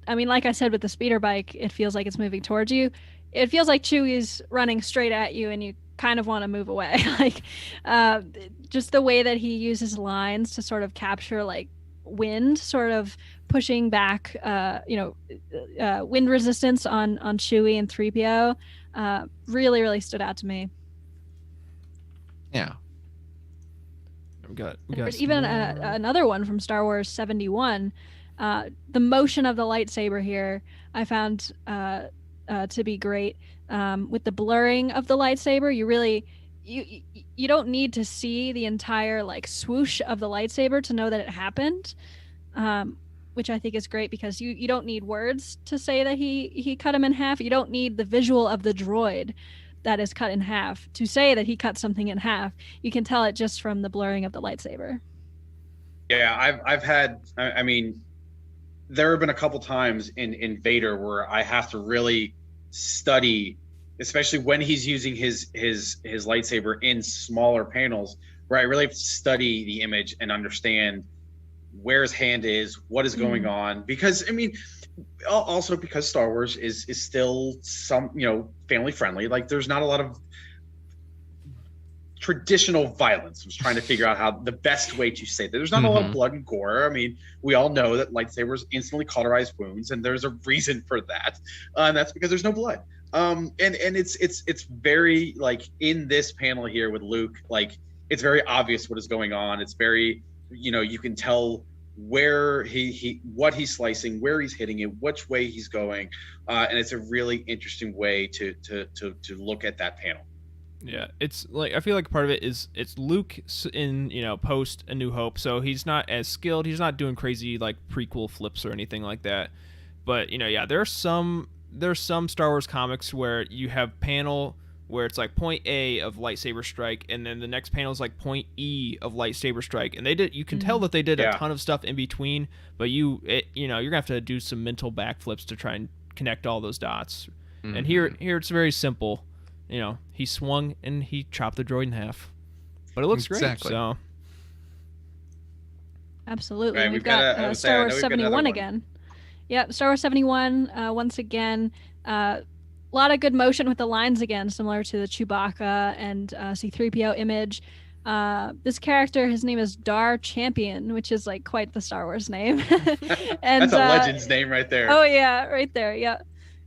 I mean, like I said with the speeder bike, it feels like it's moving towards you. It feels like Chewie's running straight at you, and you kind of want to move away. Like, just the way that he uses lines to sort of capture like wind, sort of pushing back wind resistance on Chewie and 3PO really stood out to me. Yeah, we got even another one from Star Wars 71. The motion of the lightsaber here I found to be great. With the blurring of the lightsaber, you don't need to see the entire like swoosh of the lightsaber to know that it happened, which I think is great, because you don't need words to say that he cut him in half. You don't need the visual of the droid that is cut in half to say that he cut something in half. You can tell it just from the blurring of the lightsaber. Yeah, I've had, I mean, there have been a couple times in Vader where I have to really study, especially when he's using his lightsaber in smaller panels, where I really have to study the image and understand where his hand is, what is going on. Because I mean, also because Star Wars is still some family friendly. Like, there's not a lot of traditional violence. I was trying to figure out how the best way to say that. There's not a lot of blood and gore. I mean, we all know that lightsabers instantly cauterize wounds, and there's a reason for that, and that's because there's no blood. And it's very, like, in this panel here with Luke, like, it's very obvious what is going on. It's very, you can tell where what he's slicing, where he's hitting it, which way he's going, and it's a really interesting way to look at that panel. Yeah, it's like, I feel like part of it is it's Luke in post A New Hope, so he's not as skilled. He's not doing crazy like prequel flips or anything like that. But there's some Star Wars comics where you have panel where it's like point A of lightsaber strike, and then the next panel is like point E of lightsaber strike, and you can tell that they did a ton of stuff in between, but you're gonna have to do some mental backflips to try and connect all those dots. Mm-hmm. And here it's very simple. He swung and he chopped the droid in half, but it looks great. So absolutely, right, we've got Star Wars 71 again. Yep, Star Wars 71 once again. A lot of good motion with the lines again, similar to the Chewbacca and C-3PO image. This character, his name is Dar Champion, which is like quite the Star Wars name. And that's a Legends name right there. Oh yeah, right there, yeah.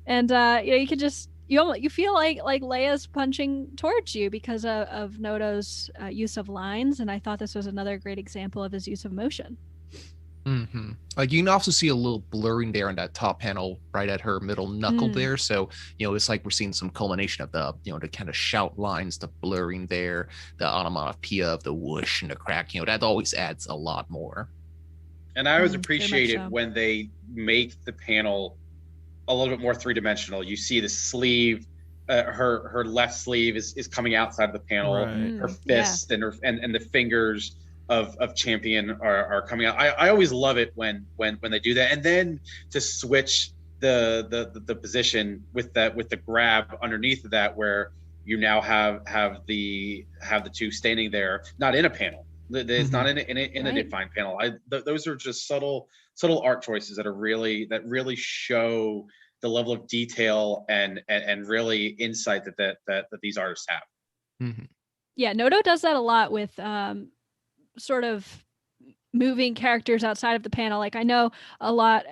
And you could just you feel like Leia's punching towards you because of Noto's use of lines, and I thought this was another great example of his use of motion. Mm-hmm. Like you can also see a little blurring there in that top panel right at her middle knuckle there. So, it's like we're seeing some culmination of the kind of shout lines, the blurring there, the onomatopoeia of the whoosh and the crack, that always adds a lot more. And I always appreciate it when they make the panel a little bit more three-dimensional. You see the sleeve, her left sleeve is coming outside of the panel, right. Her fist and the fingers of Champion are coming out. I always love it when they do that, and then to switch the position with the grab underneath of that, where you now have the two standing there, not in a panel. It's not in a defined panel. Those are just subtle art choices that really show the level of detail and really insight that these artists have. Mm-hmm. Yeah, Noto does that a lot with sort of moving characters outside of the panel. Like I know a lot,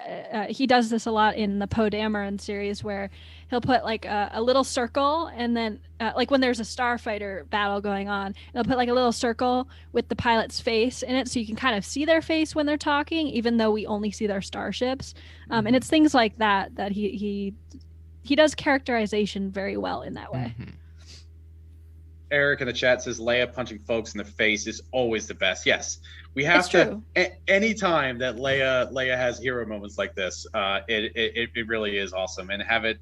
he does this a lot in the Poe Dameron series, where he'll put like a little circle, and then like when there's a starfighter battle going on, he'll put like a little circle with the pilot's face in it, so you can kind of see their face when they're talking, even though we only see their starships. And it's things like that he does characterization very well in that way. Mm-hmm. Eric in the chat says Leia punching folks in the face is always the best. Yes, we have to. Any time that Leia has hero moments like this, it really is awesome, and have it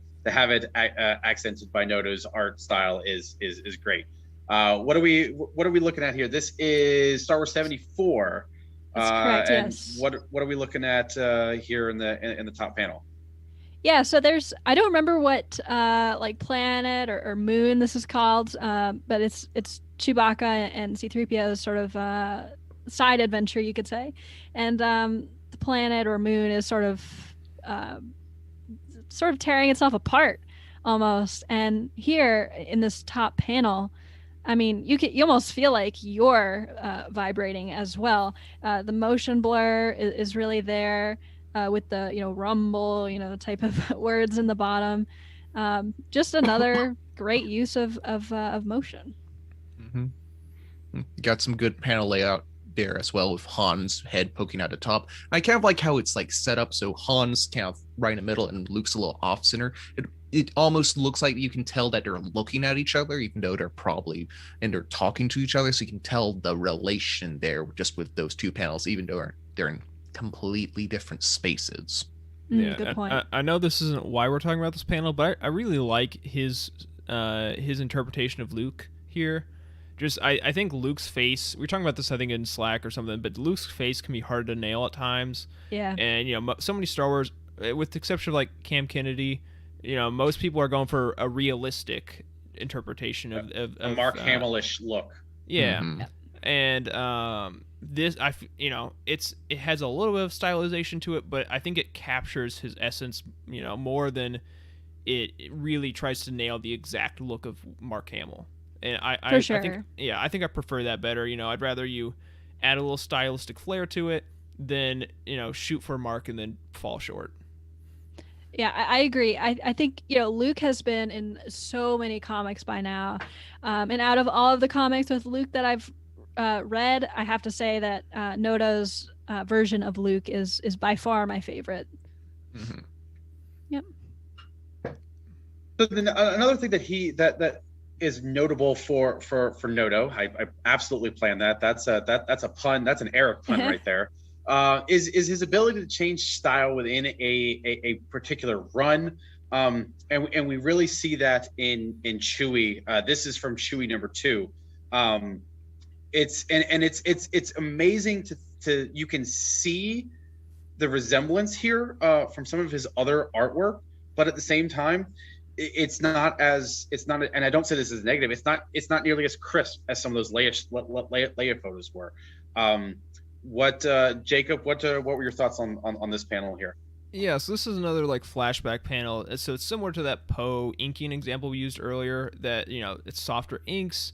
accented by Noto's art style is great. What are we looking at here? This is Star Wars 74. That's correct. And yes. What are we looking at here in the top panel? Yeah, so I don't remember what like planet or moon this is called, but it's Chewbacca and C-3PO's sort of side adventure, you could say, and the planet or moon is sort of tearing itself apart almost. And here in this top panel, I mean, you almost feel like you're vibrating as well. The motion blur is really there. With the rumble type of words in the bottom, just another great use of motion. Mm-hmm. Got some good panel layout there as well, with Han's head poking out the top. I kind of like how it's like set up so Han's kind of right in the middle and Luke's a little off center. It almost looks like you can tell that they're looking at each other, even though they're talking to each other, so you can tell the relation there just with those two panels, even though they're in completely different spaces. Yeah, good point. I know this isn't why we're talking about this panel, but I really like his interpretation of Luke here. Just I think Luke's face, we were talking about this I think in Slack or something, but Luke's face can be hard to nail at times. Yeah. And so many Star Wars, with the exception of like Cam Kennedy, most people are going for a realistic interpretation of a Mark Hamill-ish look. Yeah. Mm-hmm. And this it has a little bit of stylization to it, but I think it captures his essence more than it really tries to nail the exact look of Mark Hamill. And I think I prefer that better. I'd rather you add a little stylistic flair to it than shoot for Mark and then fall short. Yeah, I agree. I think Luke has been in so many comics by now, and out of all of the comics with Luke that I've read, I have to say that Noto's version of Luke is by far my favorite. Mm-hmm. Yep. So then another thing that is notable for Noto, I absolutely planned that. That's a pun. That's an Eric pun right there. Is his ability to change style within a particular run. And we really see that in Chewie. This is from Chewie number 2. It's amazing to you can see the resemblance here from some of his other artwork, but at the same time, it's not, and I don't say this as negative. It's not nearly as crisp as some of those Leia photos were. Jacob, what were your thoughts on this panel here? Yeah, so this is another like flashback panel. So it's similar to that Poe inking example we used earlier. That it's softer inks,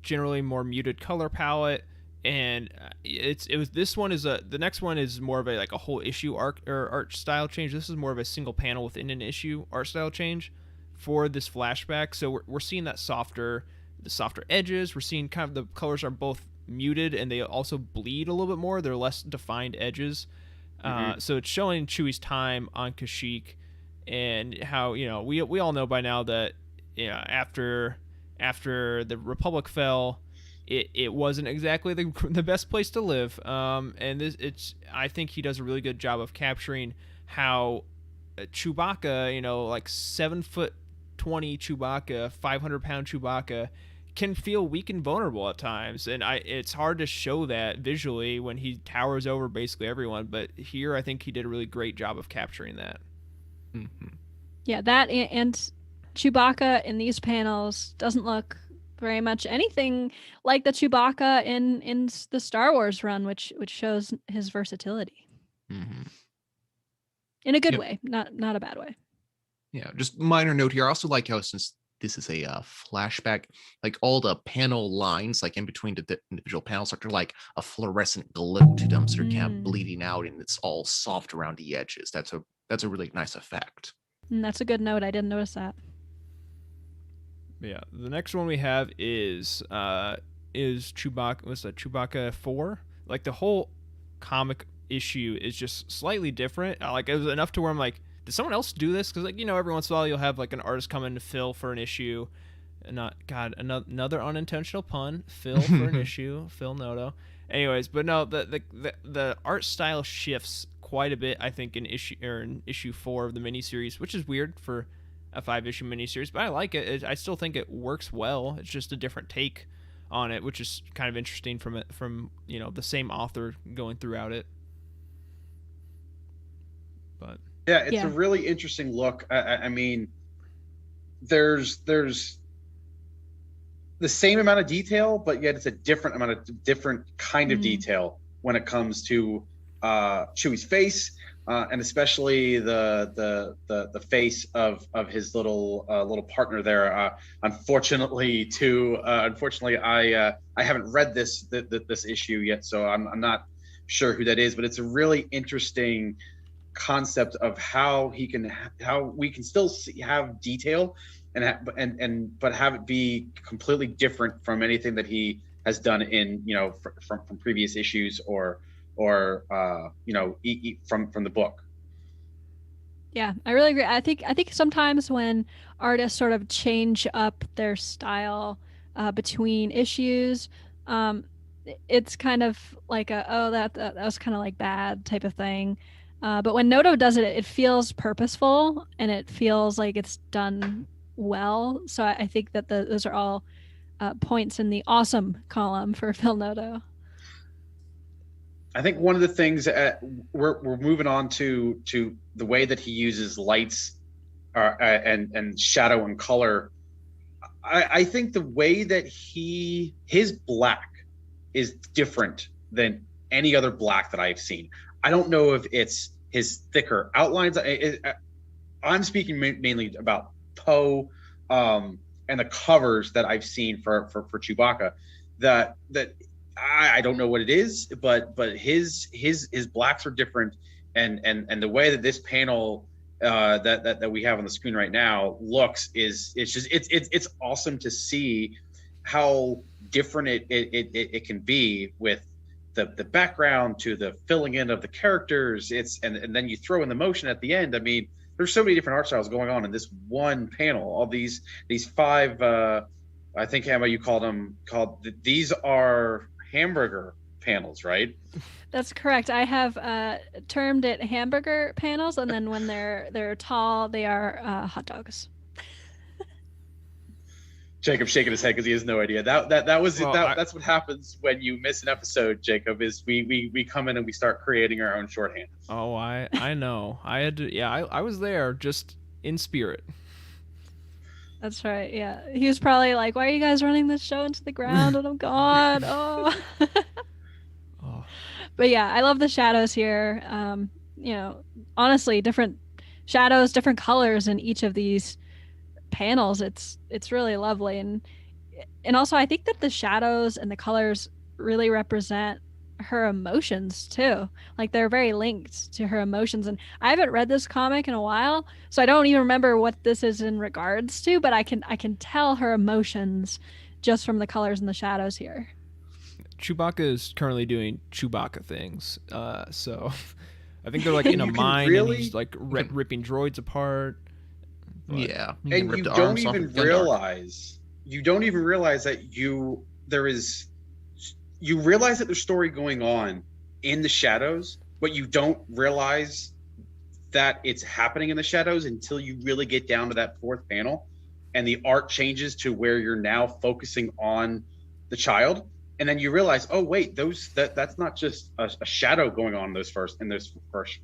generally more muted color palette, and the next one is more of a whole issue art style change. This is more of a single panel within an issue art style change for this flashback. So we're seeing the softer edges. We're seeing kind of the colors are both muted and they also bleed a little bit more. They're less defined edges. So it's showing Chewie's time on Kashyyyk and how we all know by now that after the Republic fell, it wasn't exactly the best place to live. And I think he does a really good job of capturing how Chewbacca, like 7'20" Chewbacca, 500-pound Chewbacca, can feel weak and vulnerable at times, and it's hard to show that visually when he towers over basically everyone. But here, I think he did a really great job of capturing that. Mm-hmm. Yeah, that and Chewbacca in these panels doesn't look very much anything like the Chewbacca in the Star Wars run, which shows his versatility. Mm-hmm. In a good way, not a bad way. Yeah, just minor note here. I also like how, since this is a flashback, like all the panel lines, like in between the individual panels, are like a fluorescent glow to them, so they're kind of bleeding out, and it's all soft around the edges. That's a really nice effect. That's a good note. I didn't notice that. Yeah, the next one we have is Chewbacca. What's that? Chewbacca 4. Like the whole comic issue is just slightly different. Like it was enough to where I'm like, did someone else do this? Because every once in a while you'll have like an artist come in to fill for an issue, and another unintentional pun, fill for an issue, Phil Noto. Anyways, but no, the art style shifts quite a bit, I think, in issue 4 of the miniseries, which is weird for a 5-issue miniseries, but I like it. I still think it works well. It's just a different take on it, which is kind of interesting from the same author going throughout it. But yeah, it's a really interesting look. I mean, there's the same amount of detail, but yet it's a different kind of detail when it comes to Chewie's face, and especially the face of his little partner there. Unfortunately, I haven't read this issue yet, so I'm not sure who that is. But it's a really interesting concept of how we can still have detail but have it be completely different from anything that he has done in from previous issues or from the book. Yeah, I really agree. I think sometimes when artists sort of change up their style between issues, it's kind of like that was kind of like bad type of thing. But when Noto does it, it feels purposeful and it feels like it's done well. So I think that those are all points in the awesome column for Phil Noto. I think one of the things we're moving on to the way that he uses lights and shadow and color. I think the way that his black is different than any other black that I've seen. I don't know if it's his thicker outlines. I'm speaking mainly about Poe and the covers that I've seen for Chewbacca. That I don't know what it is, but his blacks are different, and the way that this panel that we have on the screen right now looks it's awesome to see how different it can be with the background to the filling in of the characters. And then you throw in the motion at the end. I mean, there's so many different art styles going on in this one panel. All these 5, I think, Emma, you called these are hamburger panels, right? That's correct. I have termed it hamburger panels, and then when they're tall, they are hot dogs. Jacob shaking his head because he has no idea. That's what happens when you miss an episode, Jacob, is we come in and we start creating our own shorthand. Oh, I know. I had to. Yeah, I was there, just in spirit. That's right. Yeah, he was probably like, "Why are you guys running this show into the ground when I'm gone?" Oh. Oh. But yeah, I love the shadows here. Honestly, different shadows, different colors in each of these panels. It's really lovely, and also I think that the shadows and the colors really represent her emotions too. Like they're very linked to her emotions, and I haven't read this comic in a while, so I don't even remember what this is in regards to, but I can tell her emotions just from the colors and the shadows here. Chewbacca is currently doing Chewbacca things, so I think they're like in a mine and he's like ripping droids apart. But, yeah, and you don't even realize that you realize that there's story going on in the shadows, but you don't realize that it's happening in the shadows until you really get down to that fourth panel, and the art changes to where you're now focusing on the child, and then you realize, oh wait, that's not just a shadow going on in those first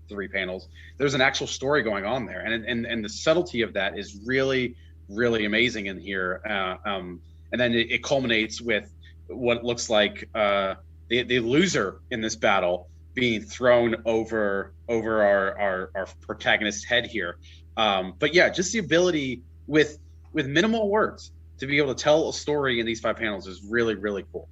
three panels. There's an actual story going on there, and the subtlety of that is really, really amazing in here. And then it culminates with what looks like the loser in this battle being thrown over our protagonist's head here. But yeah, just the ability with minimal words to be able to tell a story in these 5 panels is really, really cool.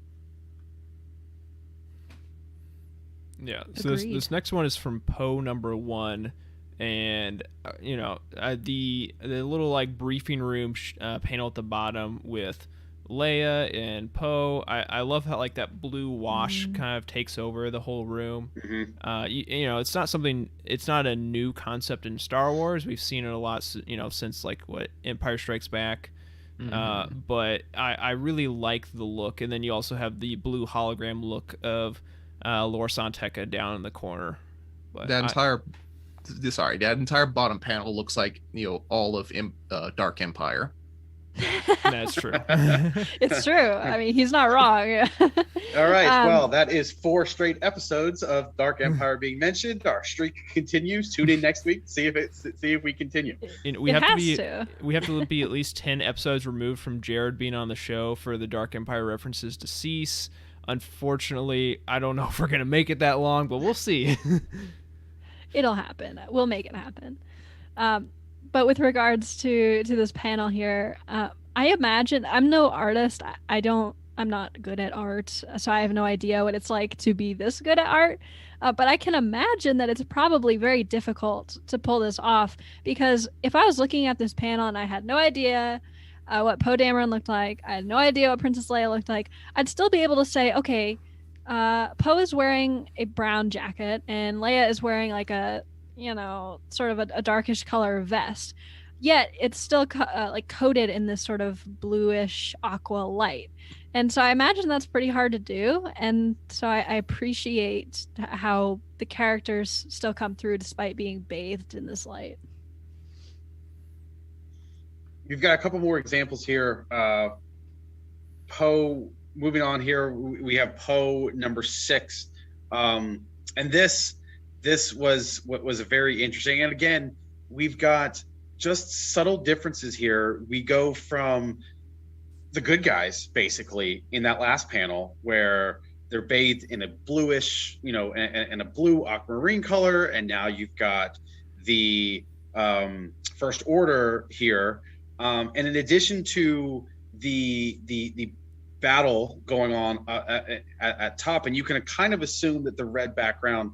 Yeah, so this next one is from Poe #1, and the little like briefing room panel at the bottom with Leia and Poe. I love how like that blue wash kind of takes over the whole room. It's not a new concept in Star Wars. We've seen it a lot, since like Empire Strikes Back. But I really like the look, and then you also have the blue hologram look of Lor San Tekka down in the corner. But that entire bottom panel looks like all of Dark Empire. That's true. It's true. I mean, he's not wrong. All right. Well, that is 4 straight episodes of Dark Empire being mentioned. Our streak continues. Tune in next week. See if we continue. We have to be at least 10 episodes removed from Jared being on the show for the Dark Empire references to cease. Unfortunately, I don't know if we're going to make it that long, but we'll see. It'll happen. We'll make it happen. But with regards to this panel here, I imagine, I'm no artist. I'm not good at art, so I have no idea what it's like to be this good at art. But I can imagine that it's probably very difficult to pull this off, because if I was looking at this panel and I had no idea what Poe Dameron looked like, I had no idea what Princess Leia looked like, I'd still be able to say, okay, Poe is wearing a brown jacket and Leia is wearing like a, sort of a darkish color vest. Yet it's still like coated in this sort of bluish aqua light. And so I imagine that's pretty hard to do. And so I appreciate how the characters still come through despite being bathed in this light. We've got a couple more examples here. Poe, moving on here, we have Poe #6. And this was what was very interesting. And again, we've got just subtle differences here. We go from the good guys, basically, in that last panel where they're bathed in a bluish, and a blue aquamarine color. And now you've got the First Order here. And in addition to the battle going on at top, and you can kind of assume that the red background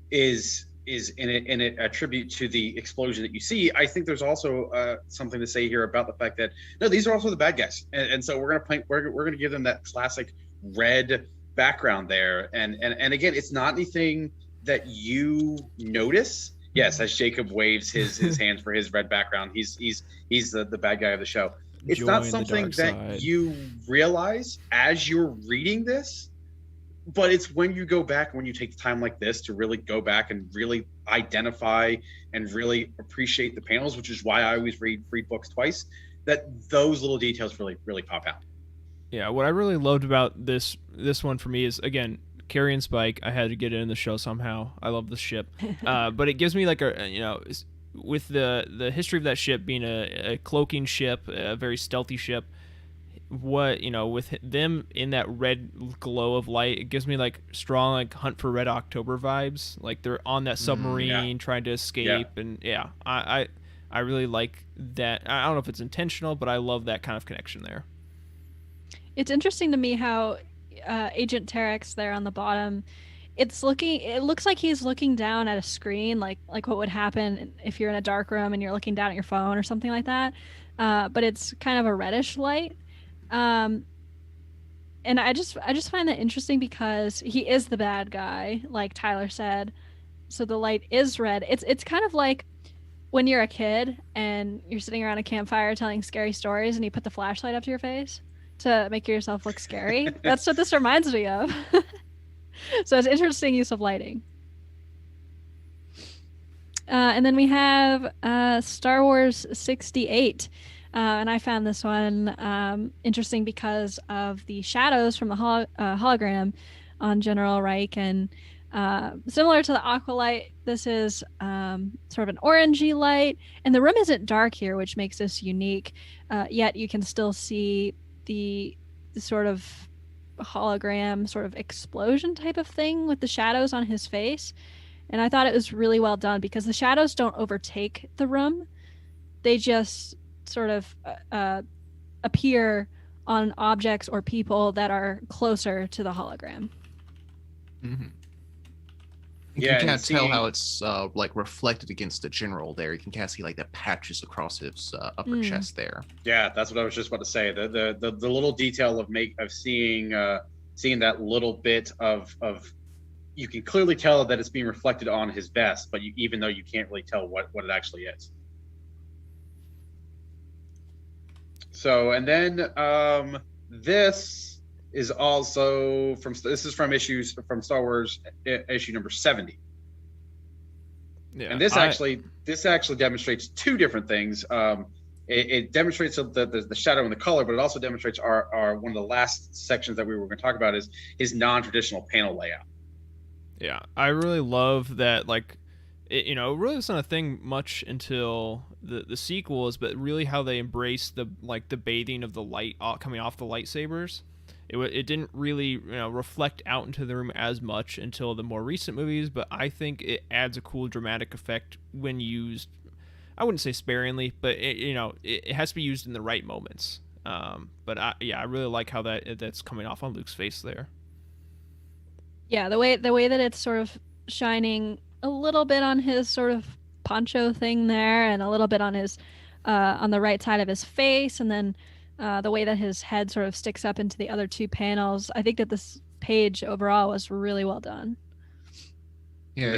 is in a tribute to the explosion that you see. I think there's also something to say here about the fact that no, these are also the bad guys, and so we're gonna give them that classic red background there. And again, it's not anything that you notice. Yes, as Jacob waves his hands for his red background, he's the bad guy of the show. It's not something that you realize as you're reading this, but it's when you go back, when you take the time like this to really go back and really identify and really appreciate the panels, which is why I always read books twice, that those little details really pop out. Yeah, what I really loved about this one for me is, again, Carrie and Spike. I had to get it in the show somehow. I love the ship, but it gives me like with the history of that ship being a cloaking ship, a very stealthy ship. What, with them in that red glow of light, it gives me like strong like Hunt for Red October vibes. Like they're on that submarine trying to escape, and I really like that. I don't know if it's intentional, but I love that kind of connection there. It's interesting to me how Agent Terex there on the bottom, it looks like he's looking down at a screen, like what would happen if you're in a dark room and you're looking down at your phone or something like that. But it's kind of a reddish light. And I just find that interesting because he is the bad guy, like Tyler said. So the light is red. It's kind of like when you're a kid and you're sitting around a campfire telling scary stories and you put the flashlight up to your face to make yourself look scary. That's what this reminds me of. So it's interesting use of lighting. And then we have Star Wars 68. And I found this one interesting because of the shadows from the hologram on General Reich. And similar to the aqua light, this is sort of an orangey light. And the room isn't dark here, which makes this unique. Yet you can still see the sort of hologram sort of explosion type of thing with the shadows on his face. And I thought it was really well done because the shadows don't overtake the room. They just sort of appear on objects or people that are closer to the hologram. Mm-hmm. You can kind of tell how it's like reflected against the general there. You can kind of see like the patches across his upper chest there. Yeah, that's what I was just about to say. The little detail of seeing that little bit of you can clearly tell that it's being reflected on his vest, but even though you can't really tell what it actually is. So, and then this is also from Star Wars issue number 70. Yeah, and this actually demonstrates two different things. It demonstrates the shadow and the color, but it also demonstrates our one of the last sections that we were going to talk about is his non-traditional panel layout. Yeah, I really love that. Like, it really wasn't a thing much until the sequels, but really how they embraced the bathing of the light coming off the lightsabers. It didn't really reflect out into the room as much until the more recent movies, but I think it adds a cool dramatic effect when used. I wouldn't say sparingly, but it has to be used in the right moments. But I really like how that's coming off on Luke's face there. Yeah, the way that it's sort of shining a little bit on his sort of poncho thing there, and a little bit on his on the right side of his face, and then the way that his head sort of sticks up into the other two panels. I think that this page overall was really well done. Yeah,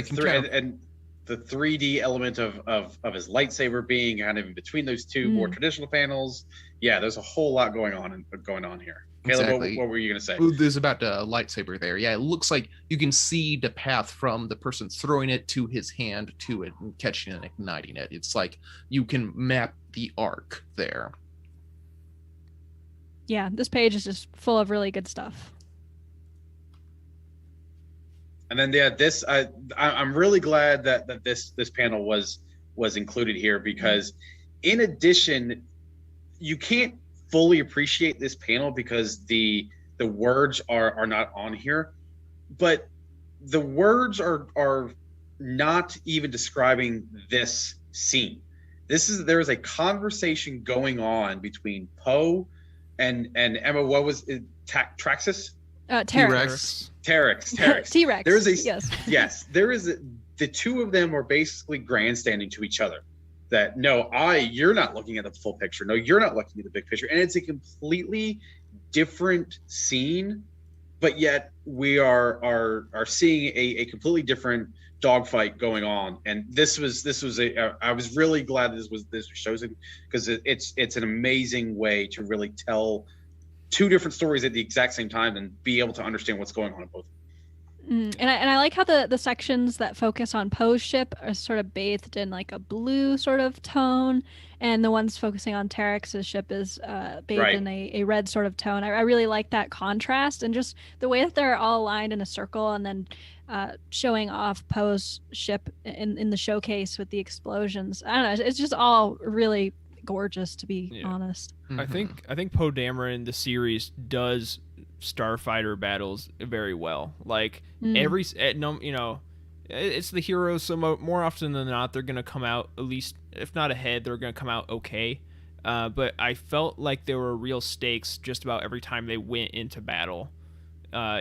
and the 3D element of his lightsaber being kind of in between those two more traditional panels. Yeah, there's a whole lot going on here. Caleb, exactly. What were you going to say? There's about the lightsaber there. Yeah, it looks like you can see the path from the person throwing it to his hand to it and catching it and igniting it. It's like you can map the arc there. Yeah, this page is just full of really good stuff. And then this I'm really glad that this panel was included here, because in addition, you can't fully appreciate this panel because the words are not on here, but the words are not even describing this scene. There is a conversation going on between Poe and Emma. What was it? Traxxas? Terex. Terex. T-Rex. There is yes. There is the two of them are basically grandstanding to each other. That you're not looking at the full picture. No, you're not looking at the big picture, and it's a completely different scene, but yet we are seeing a completely different dogfight going on. And this was I was really glad this was chosen, because it's an amazing way to really tell two different stories at the exact same time and be able to understand what's going on in both. And I like how the sections that focus on Poe's ship are sort of bathed in like a blue sort of tone, and the ones focusing on Terex's ship is bathed in a red sort of tone. I really like that contrast, and just the way that they're all aligned in a circle, and then showing off Poe's ship in the showcase with the explosions. I don't know, it's just all really gorgeous, to be honest. I think Poe Dameron, the series, does starfighter battles very well. Like every you know, it's the heroes, so more often than not they're gonna come out, at least if not ahead, they're gonna come out okay. But I felt like there were real stakes just about every time they went into battle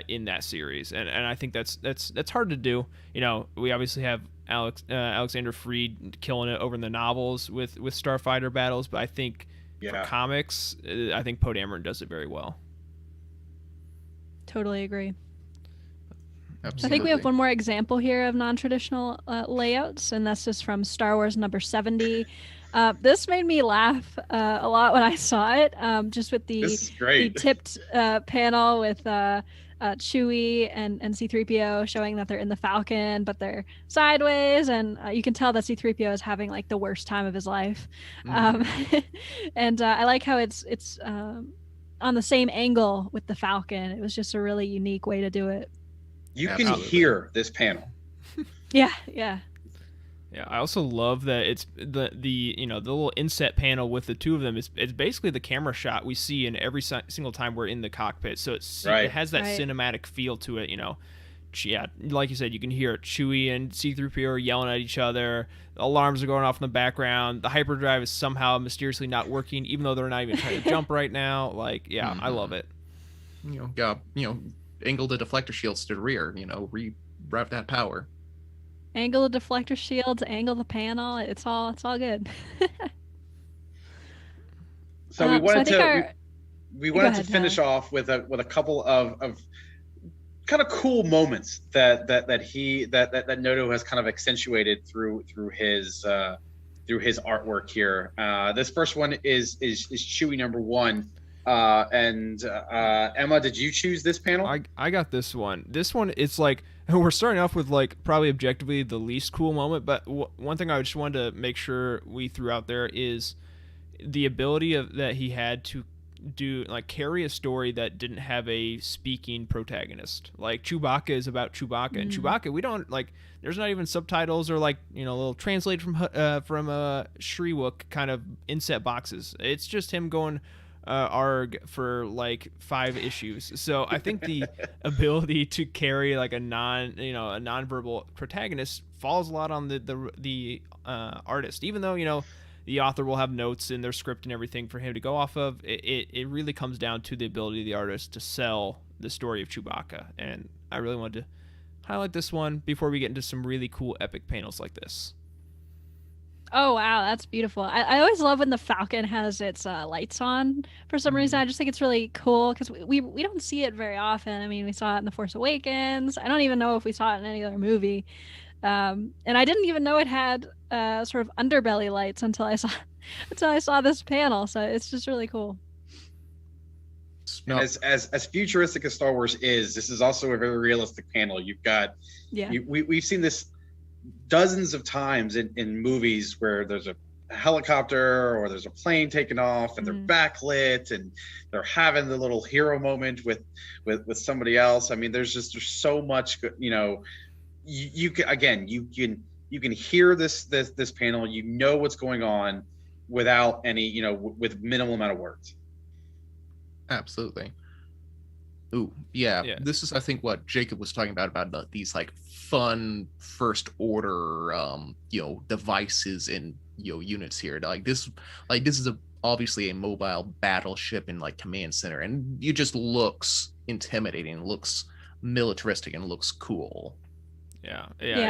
in that series, and I think that's hard to do. You know, we obviously have Alexander Freed killing it over in the novels with starfighter battles, but I think for comics, I think Poe Dameron does it very well. Totally agree. Absolutely. I think we have one more example here of non-traditional layouts, and that's just from Star Wars number 70. This made me laugh a lot when I saw it, just with the tipped panel with Chewie and C-3PO showing that they're in the Falcon, but they're sideways, and you can tell that C-3PO is having like the worst time of his life. And I like how it's on the same angle with the Falcon. It was just a really unique way to do it. You can hear this panel. Yeah. I also love that it's the you know, the little inset panel with the two of them. It's basically the camera shot we see in every single time we're in the cockpit. So it has that cinematic feel to it. You know, like you said, you can hear Chewie and C-3PO are yelling at each other. Alarms are going off in the background. The hyperdrive is somehow mysteriously not working, even though they're not even trying to jump right now. Like, I love it. Angle the deflector shields to the rear. Reroute that power. Angle the deflector shields, angle the panel. It's all good. So we wanted to finish off with a couple of kind of cool moments that Noto has kind of accentuated through his artwork here. This first one is Chewie number 1. And Emma, did you choose this panel? I got this one. This one, it's like, we're starting off with like probably objectively the least cool moment, but one thing I just wanted to make sure we threw out there is the ability that he had to carry a story that didn't have a speaking protagonist. Like Chewbacca is about Chewbacca, and Chewbacca, we don't there's not even subtitles or little translate from Shriwook kind of inset boxes. It's just him going arg for like 5 issues. So I think the ability to carry like a non-verbal protagonist falls a lot on the artist, even though the author will have notes in their script and everything for him to go off of. It really comes down to the ability of the artist to sell the story of Chewbacca, and I really wanted to highlight this one before we get into some really cool epic panels like this. Oh wow, that's beautiful. I always love when the Falcon has its lights on for some reason. I just think it's really cool because we don't see it very often. I mean, we saw it in The Force Awakens. I don't even know if we saw it in any other movie. And I didn't even know it had sort of underbelly lights until I saw this panel. So it's just really cool. No. As futuristic as Star Wars is, this is also a very realistic panel. You've got we've seen this dozens of times in movies where there's a helicopter or there's a plane taking off and they're backlit and they're having the little hero moment with somebody else. I mean, there's so much, you can hear this panel, what's going on without any, with minimal amount of words. Absolutely. Ooh, yeah. This is, I think, what Jacob was talking about these like fun first order, devices and units here. This is obviously a mobile battleship in like command center, and it just looks intimidating, looks militaristic, and looks cool. Yeah.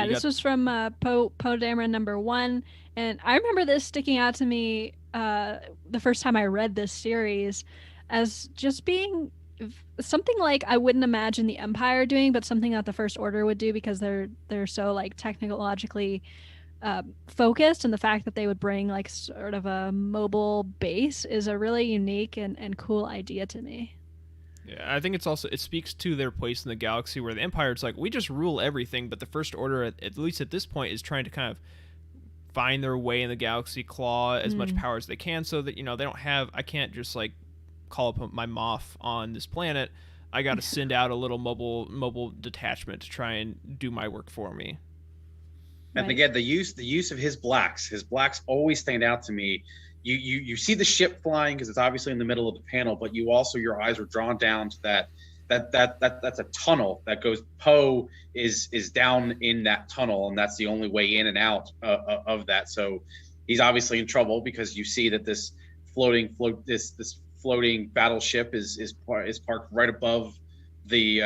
This was from Poe Dameron number 1, and I remember this sticking out to me the first time I read this series as just being something like I wouldn't imagine the Empire doing, but something that the First Order would do because they're so like technologically focused, and the fact that they would bring like sort of a mobile base is a really unique and cool idea to me. Yeah, I think it speaks to their place in the galaxy, where the Empire's like, we just rule everything, but the First Order, at least at this point, is trying to kind of find their way in the galaxy, claw as much power as they can, so that, they don't have, I can't just like call up my Moff on this planet. I got to send out a little mobile detachment to try and do my work for me. And again, the use of his blacks always stand out to me. You see the ship flying because it's obviously in the middle of the panel, but you also, your eyes are drawn down to that's a tunnel that goes. Poe is down in that tunnel, and that's the only way in and out of that. So he's obviously in trouble, because you see that this floating battleship is parked right above the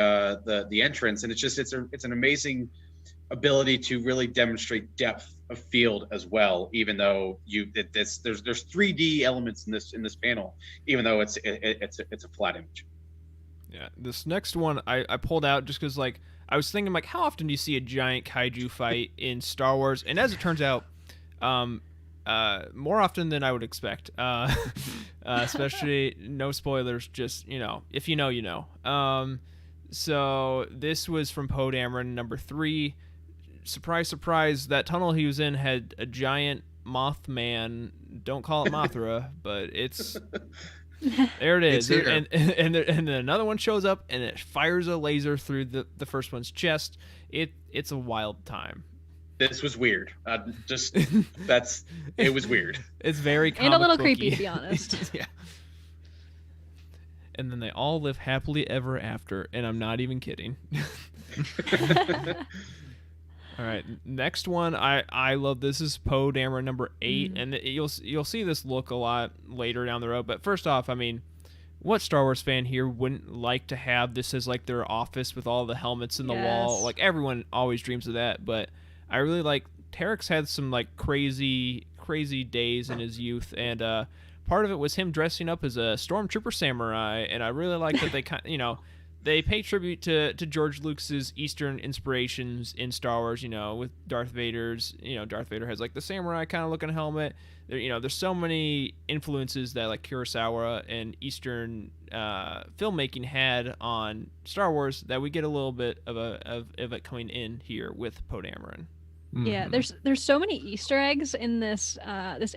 entrance, and it's an amazing ability to really demonstrate depth of field as well, even though there's 3D elements in this panel, even though it's a flat image. Yeah, this next one I pulled out just because, like, I was thinking, like, how often do you see a giant kaiju fight in Star Wars? And as it turns out, more often than I would expect. Especially, no spoilers, just, if you know, you know. So this was from Poe Dameron, number 3. Surprise, surprise, that tunnel he was in had a giant Mothman. Don't call it Mothra, but it's... There it is. And then another one shows up, and it fires a laser through the first one's chest. It's a wild time. This was weird. It was weird. It's very comic and a little booky. creepy, to be honest. Yeah. And then they all live happily ever after, and I'm not even kidding. All right, next one. I love this. Is Poe Dameron number 8, and you'll see this look a lot later down the road. But first off, I mean, what Star Wars fan here wouldn't like to have this as like their office with all the helmets in the wall? Like, everyone always dreams of that. But I really like, Terex had some like crazy days in his youth, and part of it was him dressing up as a stormtrooper samurai, and I really like that they they pay tribute to George Lucas's Eastern inspirations in Star Wars, with Darth Vader's, Darth Vader has like the samurai kind of looking helmet. There's so many influences that like Kurosawa and Eastern filmmaking had on Star Wars that we get a little bit of it coming in here with Poe Dameron. Yeah, there's so many Easter eggs in this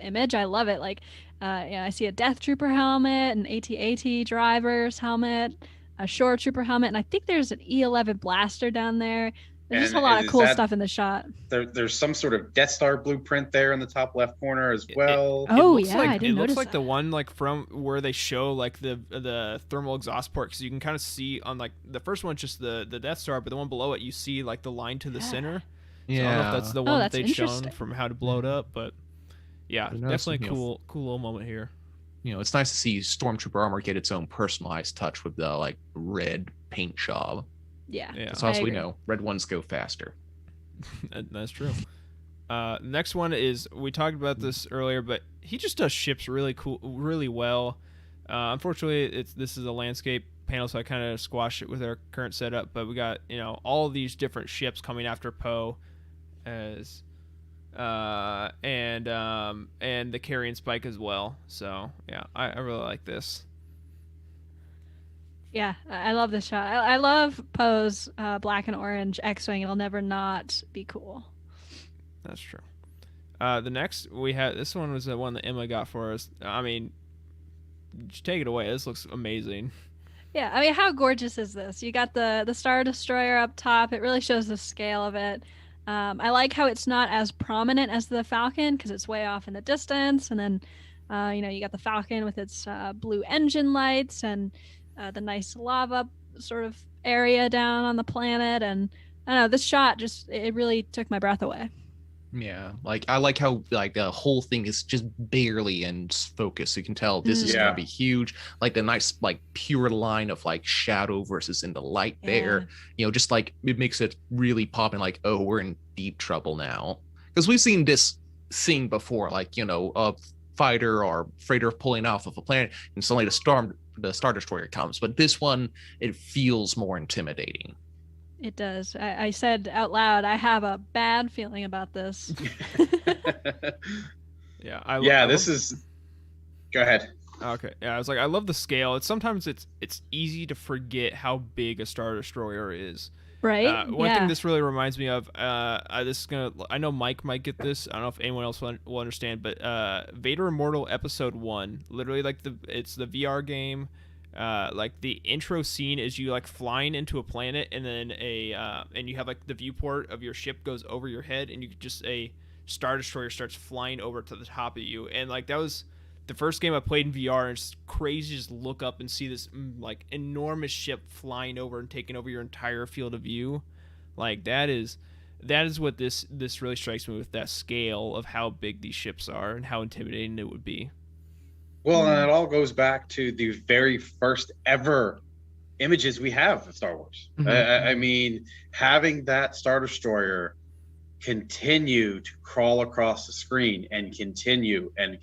image. I love it. Like, I see a Death Trooper helmet, an AT-AT driver's helmet, a Shore Trooper helmet, and I think there's an E-11 blaster down there. There's just a lot of cool stuff in the shot. There's some sort of Death Star blueprint there in the top left corner as well. I didn't notice it looks like that. the one like from where they show like the thermal exhaust port, because you can kind of see on like the first one just the Death Star, but the one below it you see like the line to the center. So I don't know if that's the one that they've shown from how to blow it up, but yeah, definitely a cool little moment here. It's nice to see Stormtrooper armor get its own personalized touch with the like red paint job. Yeah. That's also, we know red ones go faster. That's true. Next one is, we talked about this earlier, but he just does ships really well. Unfortunately, this is a landscape panel, so I kind of squashed it with our current setup. But we got all of these different ships coming after Poe, as and the carrying spike as well. So yeah, I really like this. Yeah, I love this shot. I love Poe's black and orange X-Wing. It'll never not be cool. That's true. The next we had, this one was the one that Emma got for us. I mean, just take it away. This looks amazing. Yeah, I mean, how gorgeous is this? You got the Star Destroyer up top. It really shows the scale of it. I like how it's not as prominent as the Falcon, because it's way off in the distance. And then, you got the Falcon with its blue engine lights and the nice lava sort of area down on the planet. And I don't know, this shot it really took my breath away. Yeah, like I like how like the whole thing is just barely in focus. You can tell this is gonna be huge. Like the nice like pure line of like shadow versus in the light there. Just like it makes it really pop, and like, oh, we're in deep trouble now. Because we've seen this scene before, like a fighter or freighter pulling off of a planet, and suddenly the Star Destroyer comes. But this one, it feels more intimidating. It does. I said out loud, I have a bad feeling about this. This is... Go ahead. Okay, yeah, I was like, I love the scale. Sometimes it's easy to forget how big a Star Destroyer is. Right? One thing this really reminds me of, I know Mike might get this. I don't know if anyone else will understand, but Vader Immortal Episode 1, literally like it's the VR game. Like the intro scene is you like flying into a planet, and then and you have like the viewport of your ship goes over your head, and you just a Star Destroyer starts flying over to the top of you, and like that was the first game I played in VR, and it's crazy to just look up and see this like enormous ship flying over and taking over your entire field of view. Like that is what this really strikes me with, that scale of how big these ships are and how intimidating it would be. Well, and it all goes back to the very first ever images we have of Star Wars. I mean, having that Star Destroyer continue to crawl across the screen and continue and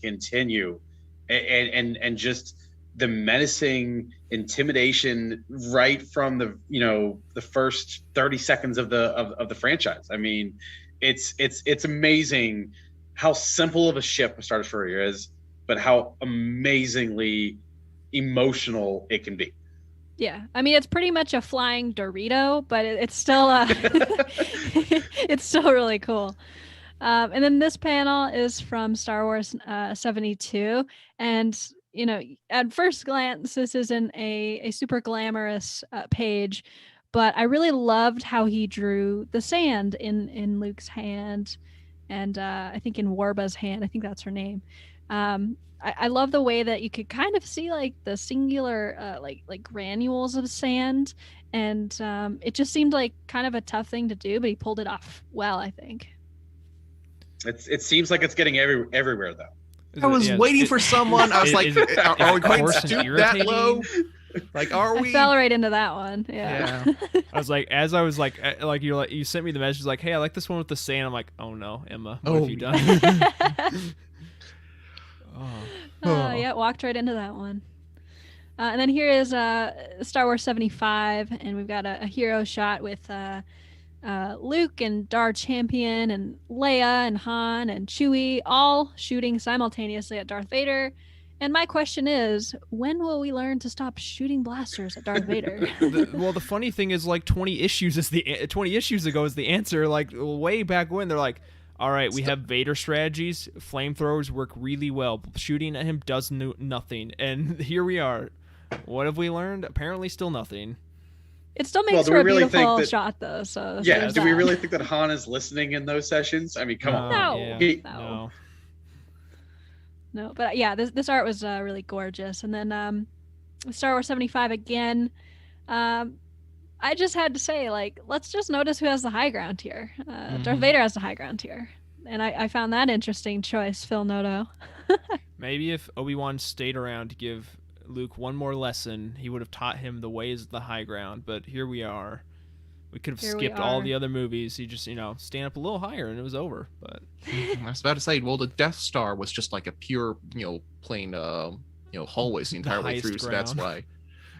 just the menacing intimidation right from the first 30 seconds of the franchise. I mean, it's amazing how simple of a ship a Star Destroyer is, but how amazingly emotional it can be. Yeah, I mean, it's pretty much a flying Dorito, but it's still it's still really cool. And then this panel is from Star Wars 72, and at first glance, this isn't a super glamorous page, but I really loved how he drew the sand in Luke's hand, and I think in Warba's hand. I think that's her name. I love the way that you could kind of see like the singular like granules of sand, and it just seemed like kind of a tough thing to do, but he pulled it off well, I think. It seems like it's getting everywhere though. I was waiting for someone. I was like, are we going to stoop that low? Like, are we? I fell right into that one. Yeah. I was like, you sent me the message like, hey, I like this one with the sand. I'm like, oh no, Emma, what have you done? Yeah, walked right into that one. And then here is Star Wars 75, and we've got a hero shot with Luke and Dar Champion and Leia and Han and Chewie all shooting simultaneously at Darth Vader. And my question is, when will we learn to stop shooting blasters at Darth Vader? The funny thing is, like 20 issues ago is the answer. Like way back when they're like, all right, we have Vader strategies. Flamethrowers work really well. Shooting at him does nothing. And here we are. What have we learned? Apparently still nothing. It still makes for a beautiful shot, though. So yeah, do we really think that Han is listening in those sessions? I mean, come on. No, but yeah, this art was really gorgeous. And then Star Wars 75 again. I just had to say, like, let's just notice who has the high ground here. Darth Vader has the high ground here. And I found that interesting choice, Phil Noto. Maybe if Obi-Wan stayed around to give Luke one more lesson, he would have taught him the ways of the high ground. But here we are. We could have skipped all the other movies. He just, stand up a little higher and it was over. But I was about to say, well, the Death Star was just like a pure, plain, hallways the entire way through. So that's why.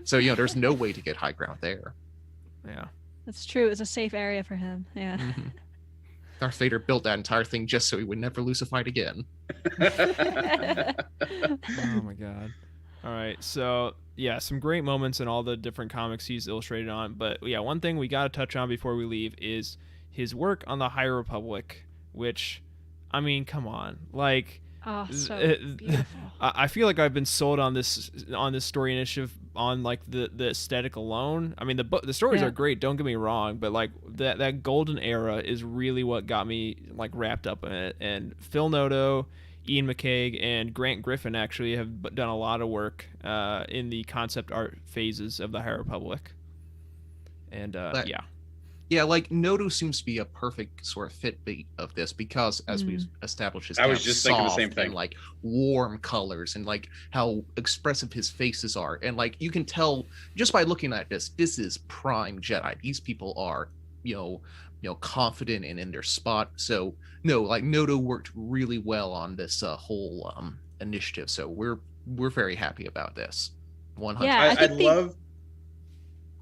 So, there's no way to get high ground there. Yeah. That's true. It was a safe area for him. Yeah. Mm-hmm. Darth Vader built that entire thing just so he would never lose a fight again. Oh my God. All right. So, yeah, some great moments in all the different comics he's illustrated on. But yeah, one thing we got to touch on before we leave is his work on the High Republic, which, I mean, come on. Like, oh, so beautiful. I feel like I've been sold on this story initiative on like the aesthetic alone. I mean, the stories are great, don't get me wrong, but like that golden era is really what got me like wrapped up in it. And Phil Noto, Ian McCaig, and Grant Griffin actually have done a lot of work in the concept art phases of the High Republic. And yeah, like Noto seems to be a perfect sort of fit of this because, as we established, his I was just thinking the same thing. And like warm colors and like how expressive his faces are, and like you can tell just by looking at this is prime Jedi. These people are, confident and in their spot. So no, like Noto worked really well on this whole initiative. So we're very happy about this. 100. Yeah,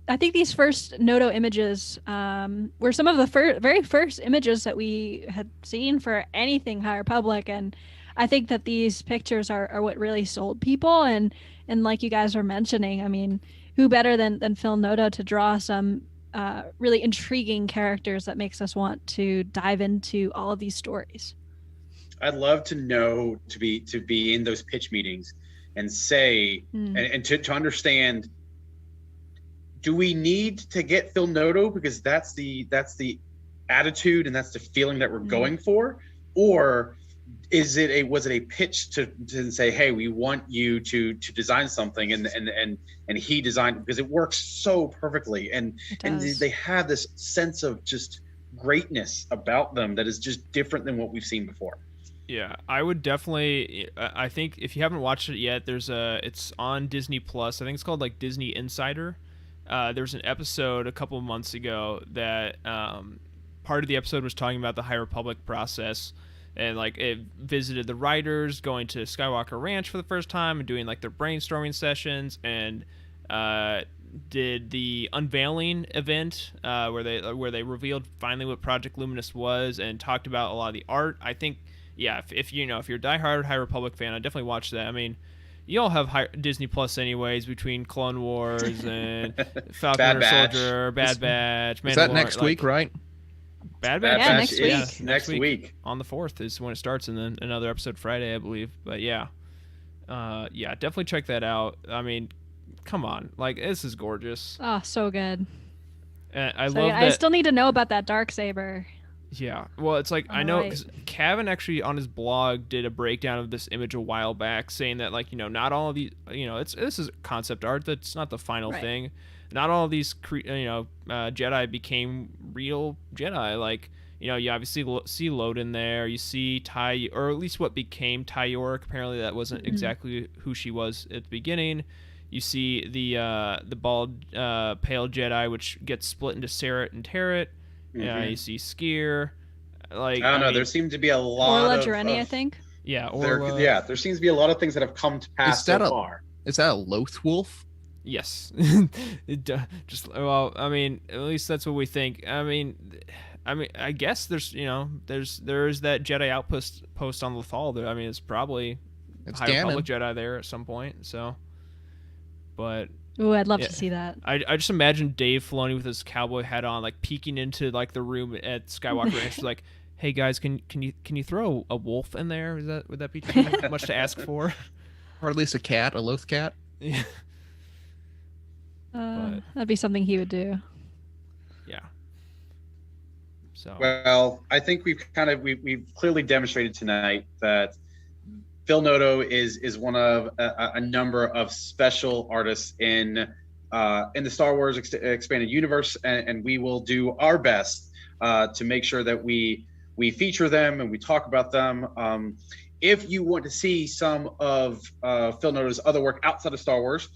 I think these first Noto images were some of the very first images that we had seen for anything High Republic, and I think that these pictures are what really sold people. And like you guys were mentioning, I mean, who better than Phil Noto to draw some really intriguing characters that makes us want to dive into all of these stories. I'd love to know, to be in those pitch meetings and say, and to understand, do we need to get Phil Noto because that's the attitude and that's the feeling that we're going for, or was it a pitch to say, hey, we want you to design something, and he designed, because it works so perfectly, and they have this sense of just greatness about them that is just different than what we've seen before. Yeah, I would definitely. I think if you haven't watched it yet, it's on Disney Plus. I think it's called like Disney Insider. There's an episode a couple of months ago that part of the episode was talking about the High Republic process, and like it visited the writers going to Skywalker Ranch for the first time and doing like their brainstorming sessions, and did the unveiling event where they revealed finally what Project Luminous was and talked about a lot of the art. I think. Yeah, if you're a diehard High Republic fan, I'd definitely watch that. I mean, you all have Disney Plus anyways, between Clone Wars and Falcon Soldier, Bad Batch. Is that next week, right? Bad Batch? Yeah, next week. Yeah, next week. On the 4th is when it starts, and then another episode Friday, I believe. But yeah, definitely check that out. I mean, come on, like, this is gorgeous. Oh, so good. And I love that. I still need to know about that Darksaber. Yeah, well, it's like, I know, because Kevin actually on his blog did a breakdown of this image a while back, saying that, like, not all of these, this is concept art, that's not the final thing. Not all of these, Jedi became real Jedi. Like, you obviously see Loden there, you see Ty, or at least what became Ty-York. Apparently that wasn't exactly who she was at the beginning. You see the bald, pale Jedi, which gets split into Sarret and Tarret. Yeah, you see Skier. Like, I don't know. There seems to be a lot Orla of Jareni, I think. Yeah, Orla. There seems to be a lot of things that have come to pass so far. Is that a Loth Wolf? Yes. Well, I mean, at least that's what we think. I mean, I guess there's that Jedi outpost on Lothal there. I mean, it's probably High Republic Jedi there at some point. So, but. Ooh, I'd love to see that. I just imagine Dave Filoni with his cowboy hat on, like peeking into like the room at Skywalker Ranch, like, "Hey guys, can you throw a wolf in there? Would that be too much to ask for?" Or at least a cat, a Loth cat. Yeah. That'd be something he would do. Yeah. So. Well, I think we've clearly demonstrated tonight that Phil Noto is one of a number of special artists in the Star Wars expanded universe, and we will do our best to make sure that we feature them and we talk about them. If you want to see some of Phil Noto's other work outside of Star Wars,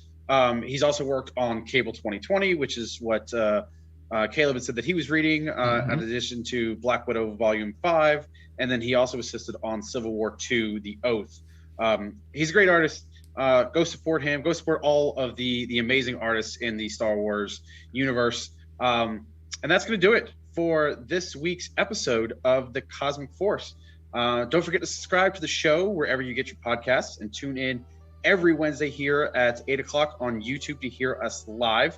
he's also worked on Cable 2020, which is what Caleb had said that he was reading, in addition to Black Widow Volume 5, and then he also assisted on Civil War II, The Oath. He's a great artist. Go support him. Go support all of the amazing artists in the Star Wars universe. And that's going to do it for this week's episode of The Cosmic Force. Don't forget to subscribe to the show wherever you get your podcasts, and tune in every Wednesday here at 8 o'clock on YouTube to hear us live.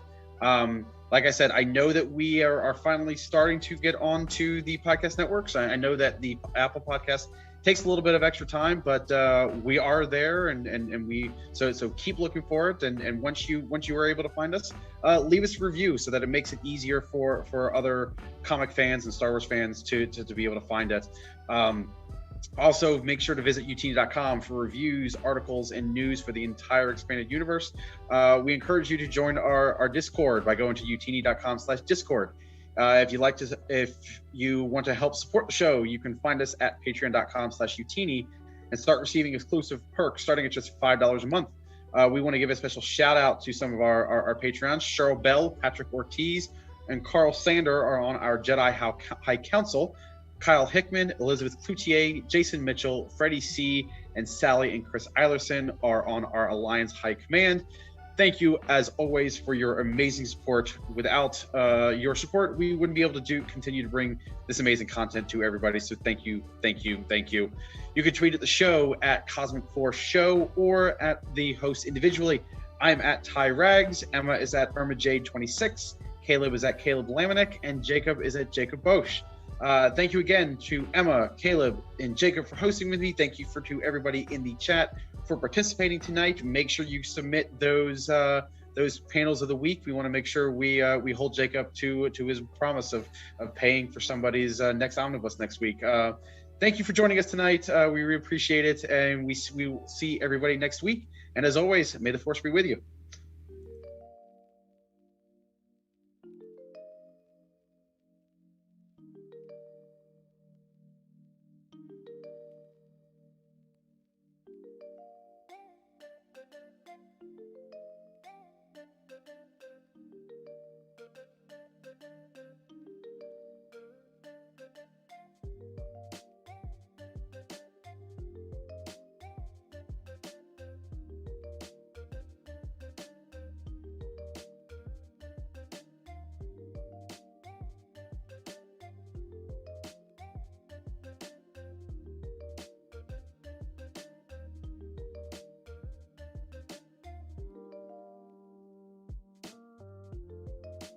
Like I said, I know that we are finally starting to get onto the podcast networks. I know that the Apple Podcast takes a little bit of extra time, but we are there, and we so keep looking for it. And once you are able to find us, leave us a review so that it makes it easier for other comic fans and Star Wars fans to be able to find it. Also, make sure to visit Youtini.com for reviews, articles, and news for the entire expanded universe. We encourage you to join our Discord by going to Youtini.com/Discord. If you want to help support the show, you can find us at Patreon.com/Youtini and start receiving exclusive perks starting at just $5 a month. We want to give a special shout out to some of our Patreons. Cheryl Bell, Patrick Ortiz, and Carl Sander are on our Jedi High Council. Kyle Hickman, Elizabeth Cloutier, Jason Mitchell, Freddie C., and Sally and Chris Eilerson are on our Alliance High Command. Thank you, as always, for your amazing support. Without your support, we wouldn't be able to continue to bring this amazing content to everybody. So thank you, thank you, thank you. You can tweet at the show at Cosmic Force Show or at the host individually. I'm at Ty Rags, Emma is at IrmaJade26, Caleb is at Caleb Lamanek, and Jacob is at Jacob Bosch. Thank you again to Emma, Caleb, and Jacob for hosting with me. Thank you to everybody in the chat for participating tonight. Make sure you submit those panels of the week. We want to make sure we hold Jacob to his promise of paying for somebody's next omnibus next week. Thank you for joining us tonight. We really appreciate it, and we will see everybody next week. And as always, may the Force be with you.